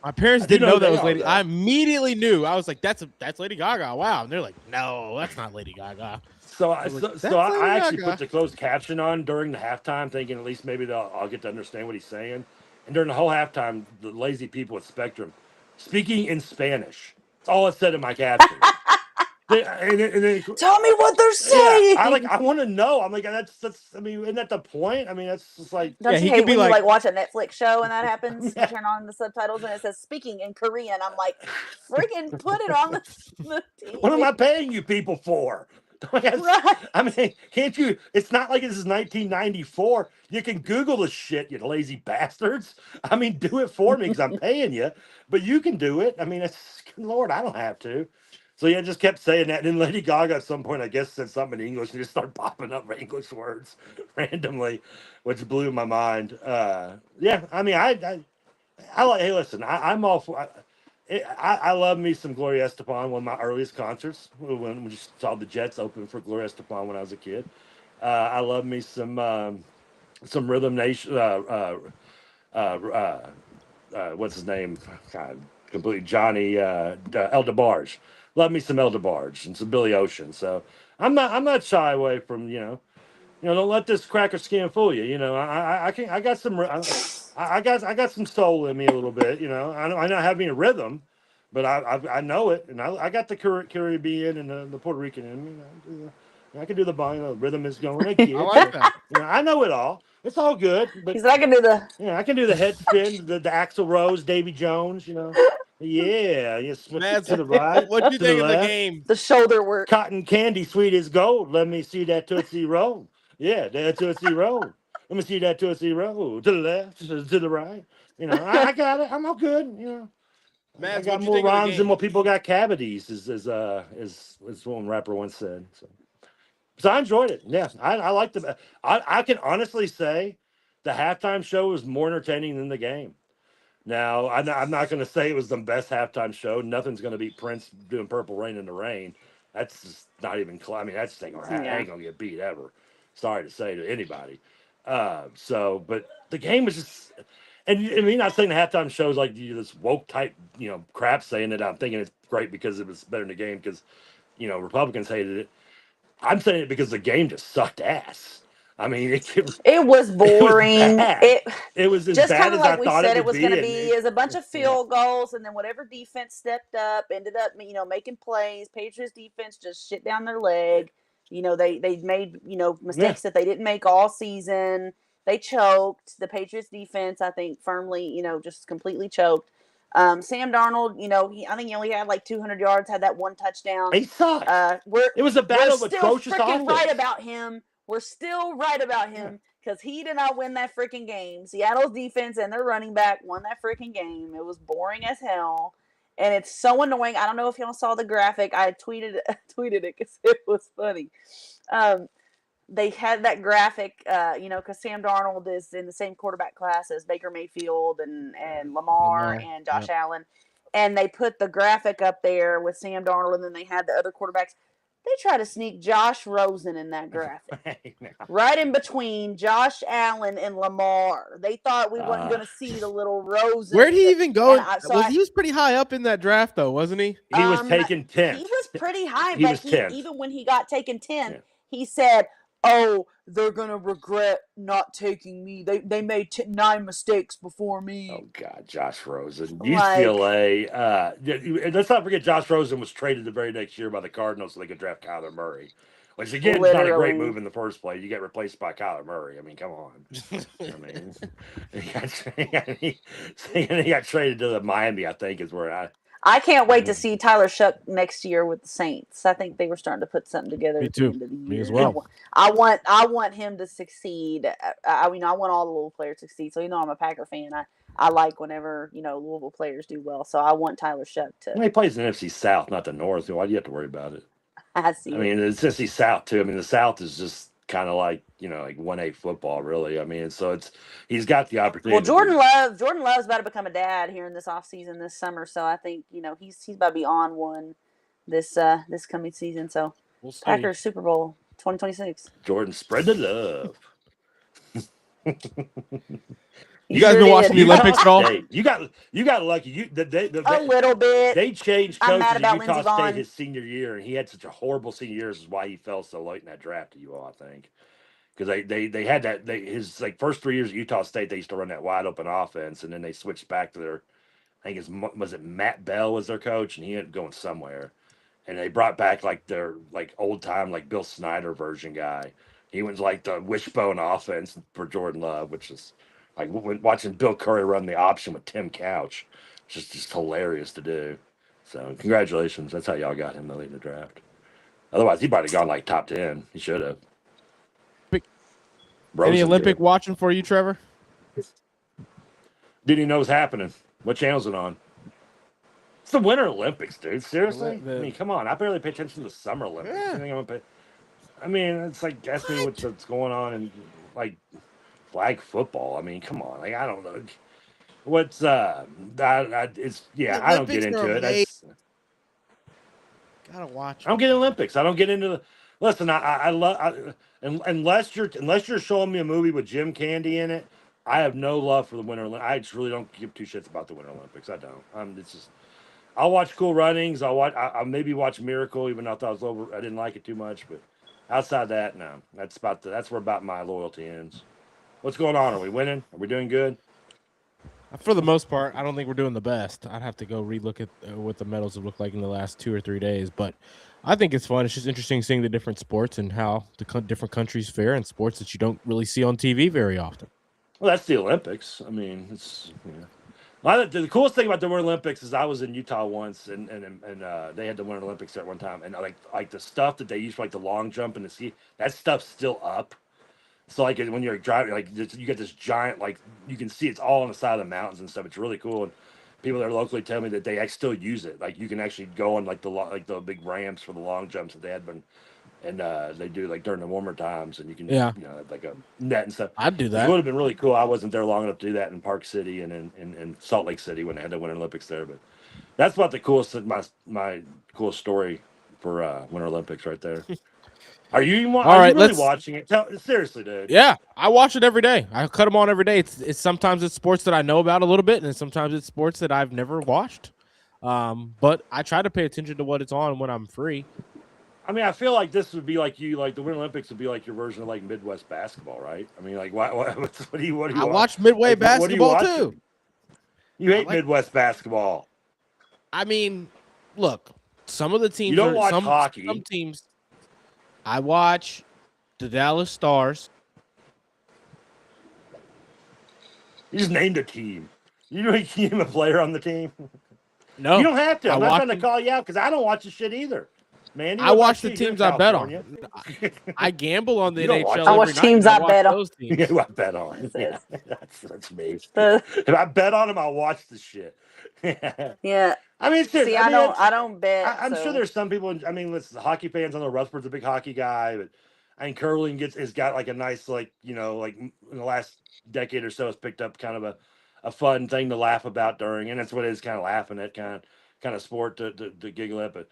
Speaker 4: my parents
Speaker 2: I do
Speaker 4: didn't know that
Speaker 2: they
Speaker 4: was
Speaker 2: are,
Speaker 4: Lady.
Speaker 2: though.
Speaker 4: I immediately knew. I was like, "That's Lady Gaga." Wow, and they're like, "No, that's not Lady Gaga."
Speaker 2: So
Speaker 4: I was like, "That's
Speaker 2: I
Speaker 4: Lady
Speaker 2: actually
Speaker 4: Gaga."
Speaker 2: put the closed caption on during the halftime, thinking at least maybe I'll get to understand what he's saying. And during the whole halftime, the lazy people at Spectrum speaking in Spanish. That's all it said in my caption.
Speaker 3: Tell me what they're saying.
Speaker 2: Yeah, I want to know. I'm like, that's. I mean, isn't that the point? I mean, that's just like.
Speaker 3: Don't you
Speaker 4: he
Speaker 3: hate
Speaker 4: could be
Speaker 3: when you
Speaker 4: like-
Speaker 3: watch a Netflix show and that happens?
Speaker 2: Yeah.
Speaker 3: You turn on the subtitles and it says speaking in Korean. I'm like, freaking put it on the TV.
Speaker 2: What am I paying you people for?
Speaker 3: Right.
Speaker 2: I mean, can't you? It's not like this is 1994. You can Google the shit, you lazy bastards. I mean, do it for me because I'm paying you, but you can do it. I mean, it's Lord, I don't have to. So yeah, just kept saying that. And then Lady Gaga at some point, I guess, said something in English and just started popping up English words randomly, which blew my mind. Yeah, I mean, I like. Hey, listen, I'm all for. I love me some Gloria Estefan. One of my earliest concerts when we saw the Jets open for Gloria Estefan when I was a kid. I love me some Rhythm Nation. What's his name? God, completely Johnny El DeBarge. Love me some El DeBarge and some Billy Ocean. So I'm not shy away from don't let this cracker skin fool you. I got some. I got some soul in me a little bit. I don't have any rhythm, but I know it, and I got the Caribbean and the Puerto Rican in me. I can do the rhythm is going. Hey, kid.
Speaker 4: I like that.
Speaker 2: I know it all. It's all good. But
Speaker 3: He said I can do the.
Speaker 2: yeah, I can do the head spin, the Axl Rose, Davy Jones. Yeah,
Speaker 4: Mads,
Speaker 2: to the right.
Speaker 4: what do you
Speaker 2: to the
Speaker 4: think of the
Speaker 2: left.
Speaker 4: game?
Speaker 3: The shoulder work.
Speaker 2: Cotton candy, sweet as gold. Let me see that Tootsie Roll. Yeah, that Tootsie Roll. Let me see that Tootsie Roll. To the left, to the right. I got it. I'm all good.
Speaker 4: Mads,
Speaker 2: I got
Speaker 4: what'd you
Speaker 2: more
Speaker 4: think of the
Speaker 2: rhymes than
Speaker 4: game?
Speaker 2: what people got cavities, as one rapper once said. So I enjoyed it. Yeah, I liked the. I can honestly say, the halftime show was more entertaining than the game. Now, I'm not going to say it was the best halftime show. Nothing's going to beat Prince doing Purple Rain in the Rain. That's just not even close. I mean, that's ain't going to get beat ever. Sorry to say to anybody. But the game was just, and I mean, not saying the halftime show is like this woke type, crap saying that I'm thinking it's great because it was better than the game because, Republicans hated it. I'm saying it because the game just sucked ass. I mean,
Speaker 3: It was boring.
Speaker 2: It was as
Speaker 3: just
Speaker 2: bad
Speaker 3: kind of
Speaker 2: as I
Speaker 3: like we
Speaker 2: thought
Speaker 3: said
Speaker 2: it
Speaker 3: it was
Speaker 2: would
Speaker 3: going to
Speaker 2: be.
Speaker 3: be. Is a bunch of field goals, and then whatever defense stepped up ended up, making plays. Patriots defense just shit down their leg. They made mistakes that they didn't make all season. They choked. The Patriots defense, I think, firmly, just completely choked. Sam Darnold, I think he only had like 200 yards, had that one touchdown.
Speaker 2: He sucked. It was a battle of atrocious offense.
Speaker 3: Right about him. We're still right about him because he did not win that freaking game. Seattle's defense and their running back won that freaking game. It was boring as hell, and it's so annoying. I don't know if y'all saw the graphic. I tweeted it because it was funny. They had that graphic, because Sam Darnold is in the same quarterback class as Baker Mayfield and Lamar and Josh Allen. And they put the graphic up there with Sam Darnold, and then they had the other quarterbacks. They try to sneak Josh Rosen in that graphic.
Speaker 2: Hey, now.
Speaker 3: Right in between Josh Allen and Lamar. They thought we weren't going to see the little Rosen.
Speaker 1: Where'd he even go?
Speaker 3: He
Speaker 1: was pretty high up in that draft, though, wasn't he?
Speaker 2: He was taken 10th.
Speaker 3: He was pretty high,
Speaker 2: He
Speaker 3: but
Speaker 2: was 10th.
Speaker 3: Even when he got taken 10th, he said, "Oh, they're gonna regret not taking me. They made 9 mistakes before me."
Speaker 2: Oh God, Josh Rosen, UCLA. Let's not forget Josh Rosen was traded the very next year by the Cardinals so they could draft Kyler Murray, which again is not a great move in the first place. You get replaced by Kyler Murray. I mean, come on. I mean, he got traded to the Miami. I think is where
Speaker 3: I can't wait to see Tyler Shuck next year with the Saints. I think they were starting to put something together at the end of the year.
Speaker 1: Me as well.
Speaker 3: I want him to succeed. I want all the Louisville players to succeed. So I'm a Packer fan. I like whenever Louisville players do well. So I want Tyler Shuck to.
Speaker 2: He plays in the NFC South, not the North. So why do you have to worry about it?
Speaker 3: I see.
Speaker 2: I mean, it's NFC South too. I mean, the South is just kind of like like 1A football, really. I mean, so he's got the opportunity.
Speaker 3: Well, Jordan Love's about to become a dad here in this offseason this summer, so I think he's about to be on one this coming season. So
Speaker 1: we'll see.
Speaker 3: Packers Super Bowl 2026.
Speaker 2: Jordan, spread the love.
Speaker 1: You guys been watching the Olympics at all?
Speaker 2: You got lucky.
Speaker 3: A little bit.
Speaker 2: They changed coaches at Utah State
Speaker 3: Vaughn.
Speaker 2: his senior year, and he had such a horrible senior year. This is why he fell so late in that draft to UO, I think. Because they had that his first 3 years at Utah State, they used to run that wide open offense, and then they switched back to their, I think was it Matt Bell was their coach, and he ended up going somewhere, and they brought back their old time Bill Snyder version guy. He was like the wishbone offense for Jordan Love, which is like watching Bill Curry run the option with Tim Couch, just hilarious to do. So congratulations, that's how y'all got him to lead the draft. Otherwise, he might have gone top 10. He should have.
Speaker 1: Any Olympic watching for you, Trevor?
Speaker 2: Didn't even know it was happening. What channel's it on? It's the Winter Olympics, dude. Seriously? I mean, come on. I barely pay attention to the Summer Olympics. Yeah. I mean, it's like asking me what's going on in flag football. I mean, come on. I don't know. What's I don't get into it.
Speaker 1: Gotta watch.
Speaker 2: I don't get Olympics. I don't get into the. Listen, I love unless you're showing me a movie with Jim Candy in it. I have no love for the Winter Olympics. I just really don't give two shits about the Winter Olympics. I don't. It's just I'll watch Cool Runnings. I'll maybe watch Miracle, even though I thought it was over. I didn't like it too much, but outside that, no. That's where my loyalty ends. What's going on? Are we winning? Are we doing good?
Speaker 1: For the most part, I don't think we're doing the best. I'd have to go relook at what the medals have looked like in the last 2 or 3 days, but I think it's fun. It's just interesting seeing the different sports and how the different countries fare in sports that you don't really see on TV very often.
Speaker 2: Well, that's the Olympics. I mean, it's the coolest thing about the Winter Olympics is I was in Utah once, and they had the Winter Olympics there at one time, and like the stuff that they use for the long jump and the ski, that stuff's still up. So when you're driving, you get this giant, you can see it's all on the side of the mountains and stuff. It's really cool. And people that are locally tell me that they still use it. You can actually go on the big ramps for the long jumps that they had been, and they do during the warmer times, and you can have a net and stuff.
Speaker 1: I'd do that.
Speaker 2: It would have been really cool. I wasn't there long enough to do that in Park City and in Salt Lake City when they had the Winter Olympics there. But that's about the coolest my coolest story for Winter Olympics right there. Are you really watching it? Seriously, dude.
Speaker 1: Yeah, I watch it every day. I cut them on every day. It's sometimes it's sports that I know about a little bit, and sometimes it's sports that I've never watched. But I try to pay attention to what it's on when I'm free.
Speaker 2: I mean, I feel like this would be the Winter Olympics would be your version of Midwest basketball, right? I mean, what do you
Speaker 1: I watch Midway basketball too.
Speaker 2: You hate Midwest basketball.
Speaker 1: I mean, look, some of the teams
Speaker 2: you don't watch hockey.
Speaker 1: Some teams. I watch the Dallas Stars.
Speaker 2: You just named a team. You know, you can name a player on the team.
Speaker 1: No,
Speaker 2: you don't have to. I'm not trying to call you out because I don't watch the shit either. Man,
Speaker 1: I watch the teams I bet on. I gamble on the NHL.
Speaker 3: I watch teams I bet on.
Speaker 2: Those teams. Yeah, I bet on. Yeah, that's me. If I bet on them, I'll watch the shit.
Speaker 3: Yeah.
Speaker 2: I mean,
Speaker 3: see, I don't bet.
Speaker 2: I'm sure there's some people. I mean, listen, hockey fans. I know Rutherford's a big hockey guy, but I think curling has got a nice in the last decade or so has picked up kind of a fun thing to laugh about during, and that's what it is, kind of laughing at kind of sport to giggle at. But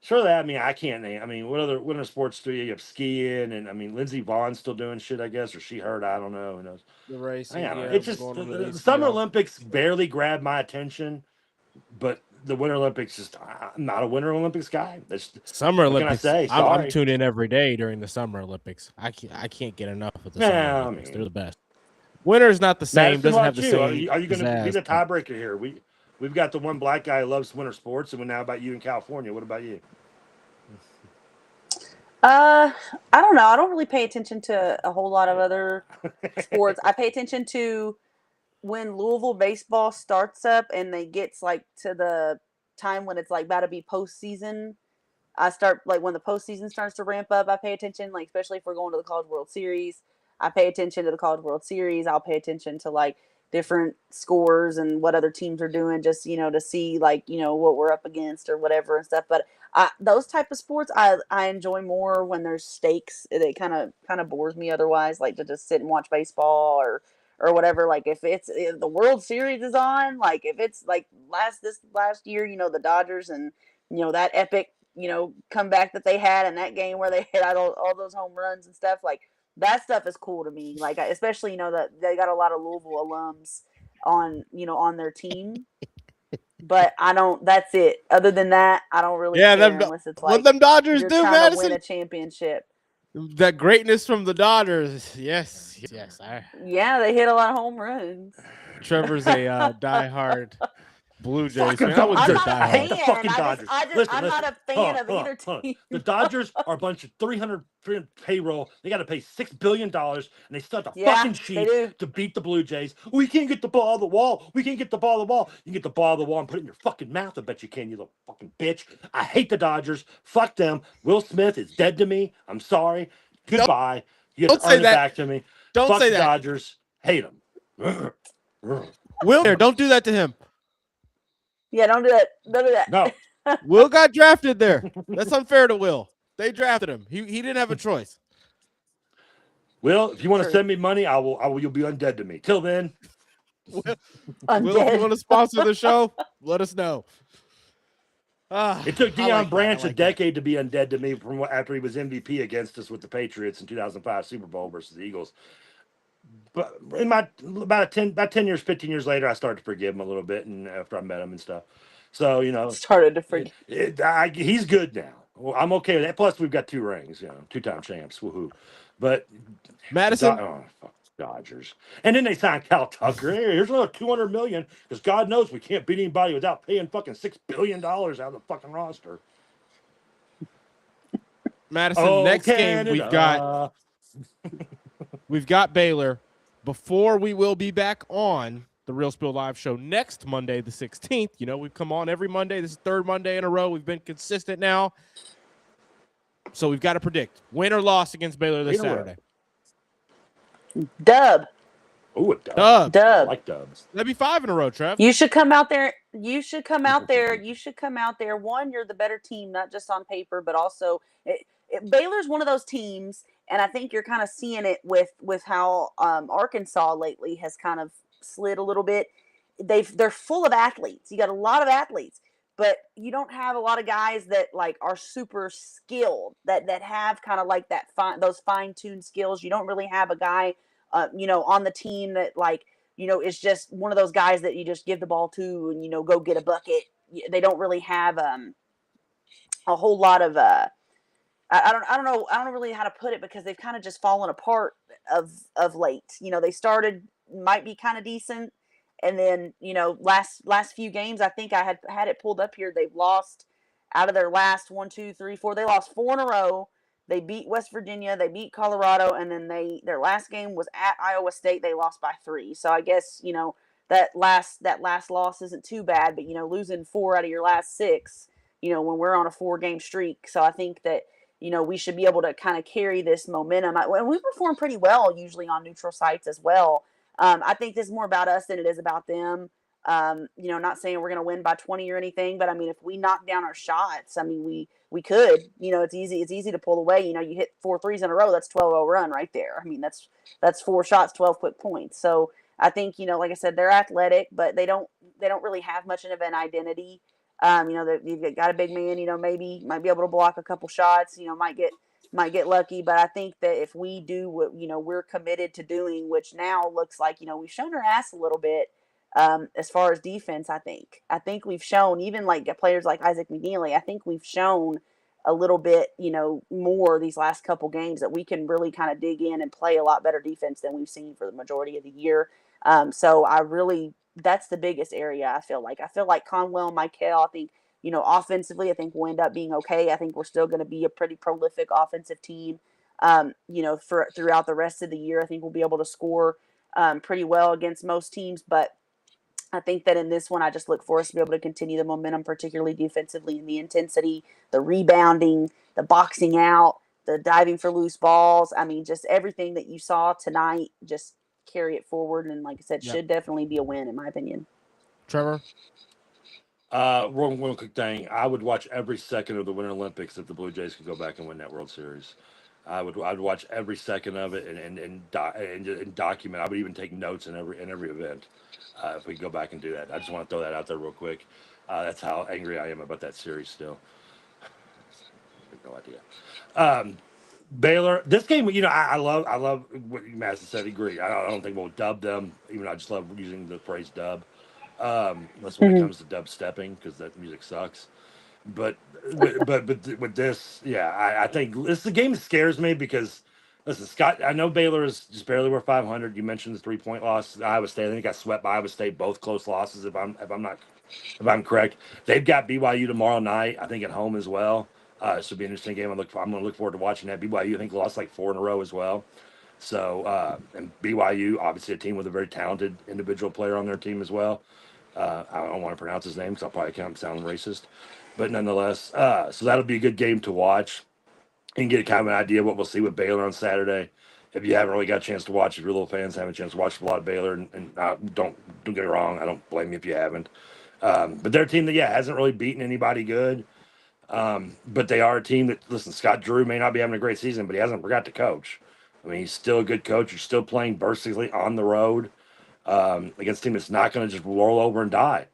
Speaker 2: Surely, I mean, I can't name. I mean, what other winter sports do you have? Skiing, and I mean, Lindsey Vaughn's still doing shit, I guess, or she hurt. I don't know. Who knows?
Speaker 1: The
Speaker 2: I
Speaker 1: racing,
Speaker 2: don't know.
Speaker 1: yeah,
Speaker 2: It's just
Speaker 1: going on
Speaker 2: the
Speaker 1: the
Speaker 2: Summer
Speaker 1: ACL.
Speaker 2: Olympics barely grabbed my attention, but the Winter Olympics just I'm not a Winter Olympics guy.
Speaker 1: Summer
Speaker 2: What can I
Speaker 1: Olympics.
Speaker 2: say?
Speaker 1: I'm
Speaker 2: Sorry.
Speaker 1: tuning in every day during the Summer Olympics. I can't get enough of the Summer
Speaker 2: Yeah, I
Speaker 1: Olympics. They're
Speaker 2: mean,
Speaker 1: the best. Winter's not the same.
Speaker 2: Madison,
Speaker 1: Doesn't
Speaker 2: what
Speaker 1: have
Speaker 2: about
Speaker 1: the
Speaker 2: you?
Speaker 1: same
Speaker 2: Are you going to be
Speaker 1: pizzazz,
Speaker 2: the
Speaker 1: but
Speaker 2: tiebreaker here? We've got the one black guy who loves winter sports, and now about you in California. What about you?
Speaker 3: I don't know. I don't really pay attention to a whole lot of other sports. I pay attention to when Louisville baseball starts up and they gets like to the time when it's like about to be postseason. I start like when the postseason starts to ramp up. I pay attention, like especially if we're going to the College World Series. I pay attention to the College World Series. I'll pay attention to like different scores and what other teams are doing, just to see like what we're up against or whatever and stuff. But those type of sports I enjoy more when there's stakes. It kind of bores me otherwise, like to just sit and watch baseball or whatever. Like if the World Series is on, like if it's like this last year, the Dodgers and that epic comeback that they had in that game where they hit all those home runs and stuff, like that stuff is cool to me. Like especially that they got a lot of Louisville alums on their team. But I don't. That's it. Other than that, I don't really care unless it's
Speaker 1: what
Speaker 3: like
Speaker 1: them Dodgers
Speaker 3: you're
Speaker 1: do,
Speaker 3: trying to win
Speaker 1: Madison.
Speaker 3: a championship.
Speaker 1: That greatness from the Dodgers. Yes.
Speaker 3: Yeah, they hit a lot of home runs.
Speaker 1: Trevor's a diehard Blue Jays
Speaker 2: Fuck
Speaker 1: fan.
Speaker 2: them
Speaker 1: I wouldn't
Speaker 3: I'm
Speaker 1: say
Speaker 2: Dodgers.
Speaker 3: not a
Speaker 2: I hate
Speaker 1: diehard.
Speaker 2: the
Speaker 3: fan.
Speaker 2: fucking
Speaker 3: I
Speaker 2: Dodgers.
Speaker 3: just
Speaker 2: Listen,
Speaker 3: I'm not a fan of either team.
Speaker 2: The Dodgers are a bunch of 300 payroll. They got to pay $6 billion, and they still have to
Speaker 3: Yeah,
Speaker 2: fucking
Speaker 3: they
Speaker 2: cheat
Speaker 3: do.
Speaker 2: to beat the Blue Jays. We can't get the ball on the wall. We can't get the ball on the wall. You can get the ball on the wall and put it in your fucking mouth. I bet you can, you little fucking bitch. I hate the Dodgers. Fuck them. Will Smith is dead to me. I'm sorry. Goodbye. You have
Speaker 1: Don't
Speaker 2: to
Speaker 1: say
Speaker 2: earn it
Speaker 1: that.
Speaker 2: back to me.
Speaker 1: Don't
Speaker 2: Fuck
Speaker 1: say
Speaker 2: the
Speaker 1: that.
Speaker 2: Dodgers. Hate them.
Speaker 1: Will, don't do that to him.
Speaker 3: Yeah, don't do that. Don't do that.
Speaker 2: No.
Speaker 1: Will got drafted there. That's unfair to Will. They drafted him. He didn't have a choice.
Speaker 2: Will, if you want to
Speaker 3: True.
Speaker 2: send me money, I will. You'll be undead to me. Till then,
Speaker 1: Will, if you want to sponsor the show, let us know.
Speaker 2: it took Deion Branch a
Speaker 1: that.
Speaker 2: decade to be undead to me from after he was MVP against us with the Patriots in 2005 Super Bowl versus the Eagles. But in about 10 years, 15 years later, I started to forgive him a little bit, and after I met him and stuff. So
Speaker 3: Started to forget.
Speaker 2: he's good now. Well, I'm okay with that. Plus, we've got 2 rings, 2-time champs, woohoo! But
Speaker 1: Madison,
Speaker 2: fuck Dodgers, and then they signed Cal Tucker. Hey, here's another $200 million because God knows we can't beat anybody without paying fucking $6 billion out of the fucking roster.
Speaker 1: Madison, next game we've got Baylor. Before we will be back on the Real Spill Live show next Monday, the 16th. We've come on every Monday. This is 3rd Monday in a row. We've been consistent now. So we've got to predict win or loss against Baylor this Saturday.
Speaker 3: Dub.
Speaker 2: Oh, a dub. I like dubs.
Speaker 1: That'd be 5 in a row, Trev.
Speaker 3: You should come out there. You should come out there. One, you're the better team, not just on paper, but also Baylor's one of those teams, and I think you're kind of seeing it with how Arkansas lately has kind of slid a little bit. They're full of athletes. You got a lot of athletes, but you don't have a lot of guys that like are super skilled that have kind of like those fine-tuned skills. You don't really have a guy on the team that like is just one of those guys that you just give the ball to and go get a bucket. They don't really have a whole lot of I don't know really how to put it, because they've kind of just fallen apart of late. They started might be kind of decent, and then last few games, I think I had it pulled up here, they've lost out of their last 1, 2, 3, 4. They lost 4 in a row. They beat West Virginia, they beat Colorado, and then their last game was at Iowa State. They lost by 3. So I guess that last loss isn't too bad, but losing 4 out of your last 6, when we're on a 4-game streak. So I think that we should be able to kind of carry this momentum. And we perform pretty well usually on neutral sites as well. I think this is more about us than it is about them. Not saying we're going to win by 20 or anything, but I mean, if we knock down our shots, I mean, we could, it's easy to pull away. You hit 4 threes in a row. That's 12-0 run right there. I mean, that's 4 shots, 12 quick points. So I think, like I said, they're athletic, but they don't really have much of an identity. You've got a big man, maybe might be able to block a couple shots, might get lucky. But I think that if we do what, we're committed to doing, which now looks like, we've shown our ass a little bit as far as defense. I think we've shown, even like players like Isaac McNeely, I think we've shown a little bit, more these last couple games that we can really kind of dig in and play a lot better defense than we've seen for the majority of the year. So that's the biggest area. I feel like Conwell, Michael, I think, offensively, I think we'll end up being okay. I think we're still going to be a pretty prolific offensive team, for throughout the rest of the year. I think we'll be able to score pretty well against most teams, but I think that in this one, I just look for us to be able to continue the momentum, particularly defensively, and the intensity, the rebounding, the boxing out, the diving for loose balls. I mean, just everything that you saw tonight, just carry it forward. And like I said, should definitely be a win, in my opinion.
Speaker 1: Trevor?
Speaker 2: One quick thing. I would watch every second of the Winter Olympics if the Blue Jays could go back and win that World Series. I'd watch every second of it and document. I would even take notes in every event if we go back and do that. I just want to throw that out there real quick. That's how angry I am about that series still. No idea. Baylor, this game, I love what Madison said. Agree. I don't think we'll dub them. Even I just love using the phrase dub. Unless when it comes to dub stepping, because that music sucks. But with this, I think this is the game that scares me because, listen, Scott, I know Baylor is just barely worth 500. You mentioned the 3-point loss. Iowa State, I think got swept by Iowa State, both close losses. If I'm correct, they've got BYU tomorrow night. I think at home as well. This will be an interesting game. I'm going to look forward to watching that. BYU, I think, lost like 4 in a row as well. So, and BYU, obviously a team with a very talented individual player on their team as well. I don't want to pronounce his name because I'll probably sound racist. But nonetheless, so that'll be a good game to watch and get kind of an idea of what we'll see with Baylor on Saturday. If you haven't really got a chance to watch, if you're little fans, haven't a chance to watch a lot of Baylor, and don't get it wrong, I don't blame you if you haven't. But they're a team that, hasn't really beaten anybody good. But they are a team that, listen, Scott Drew may not be having a great season, but he hasn't forgot to coach. I mean, he's still a good coach. You're still playing basically on the road against a team that's not going to just roll over and die.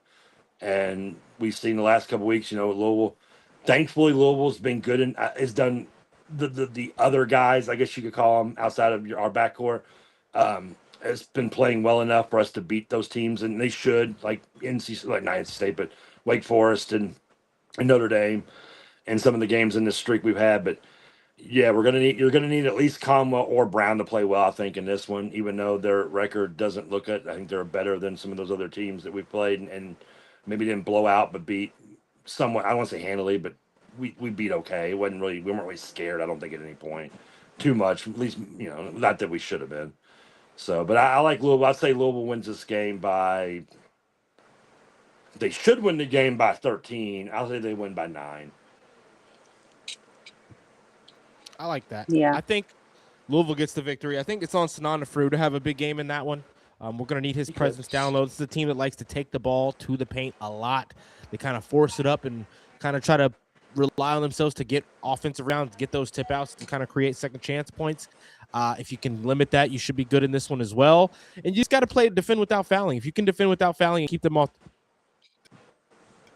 Speaker 2: And we've seen the last couple of weeks, Louisville. Thankfully, Louisville's been good and has done the other guys, I guess you could call them, outside of our backcourt, has been playing well enough for us to beat those teams, and they should, like not NC State, but Wake Forest and Notre Dame, and some of the games in this streak we've had. But you're gonna need at least Conwell or Brown to play well, I think, in this one, even though their record doesn't look good. I think they're better than some of those other teams that we've played and maybe didn't blow out, but beat somewhat. I don't want to say handily, but we beat okay. We weren't really scared, I don't think, at any point too much. At least, not that we should have been. So, but I like Louisville. I'd say Louisville wins this game by. They should win the game by 13. I'll say they win by 9.
Speaker 1: I like that.
Speaker 3: Yeah.
Speaker 1: I think Louisville gets the victory. I think it's on Sananda Frew to have a big game in that one. We're going to need his presence down low. This is a team that likes to take the ball to the paint a lot. They kind of force it up and kind of try to rely on themselves to get offensive rounds, get those tip outs, to kind of create second chance points. If you can limit that, you should be good in this one as well. And you just got to defend without fouling. If you can defend without fouling and keep them off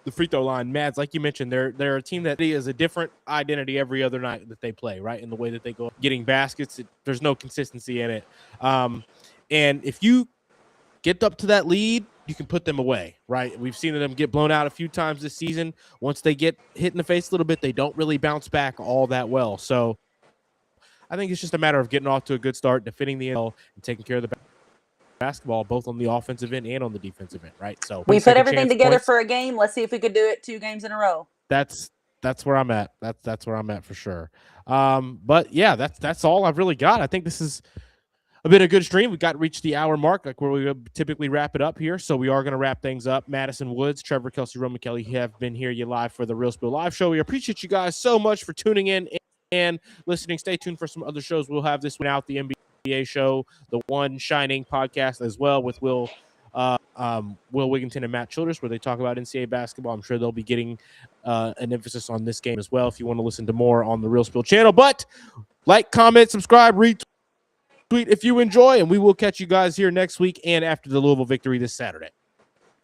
Speaker 1: the free throw line, Mads, like you mentioned, they're a team that is a different identity every other night that they play, right? In the way that they go getting baskets, there's no consistency in it. And if you get up to that lead, you can put them away, right? We've seen them get blown out a few times this season. Once they get hit in the face a little bit, they don't really bounce back all that well. So I think it's just a matter of getting off to a good start, defending the L, and taking care of the basketball, both on the offensive end and on the defensive end, right? So
Speaker 3: we put everything together for a game. Let's see if we could do it 2 games in a row.
Speaker 1: That's where I'm at. That's where I'm at for sure. But yeah, that's all I've really got. I think this is been a good stream. We got to reach the hour mark, like where we typically wrap it up here. So we are going to wrap things up. Madison Woods, Trevor, Kelsey, Roman, Kelly have been here live for the Real Spiel live show. We appreciate you guys so much for tuning in and listening. Stay tuned for some other shows. We'll have this one out, the NBA show, the One Shining podcast as well with Will Wigginton and Matt Childress, where they talk about NCAA basketball. I'm sure they'll be getting an emphasis on this game as well if you want to listen to more on the Real Spiel channel. But like, comment, subscribe, retweet if you enjoy, and we will catch you guys here next week and after the Louisville victory this Saturday.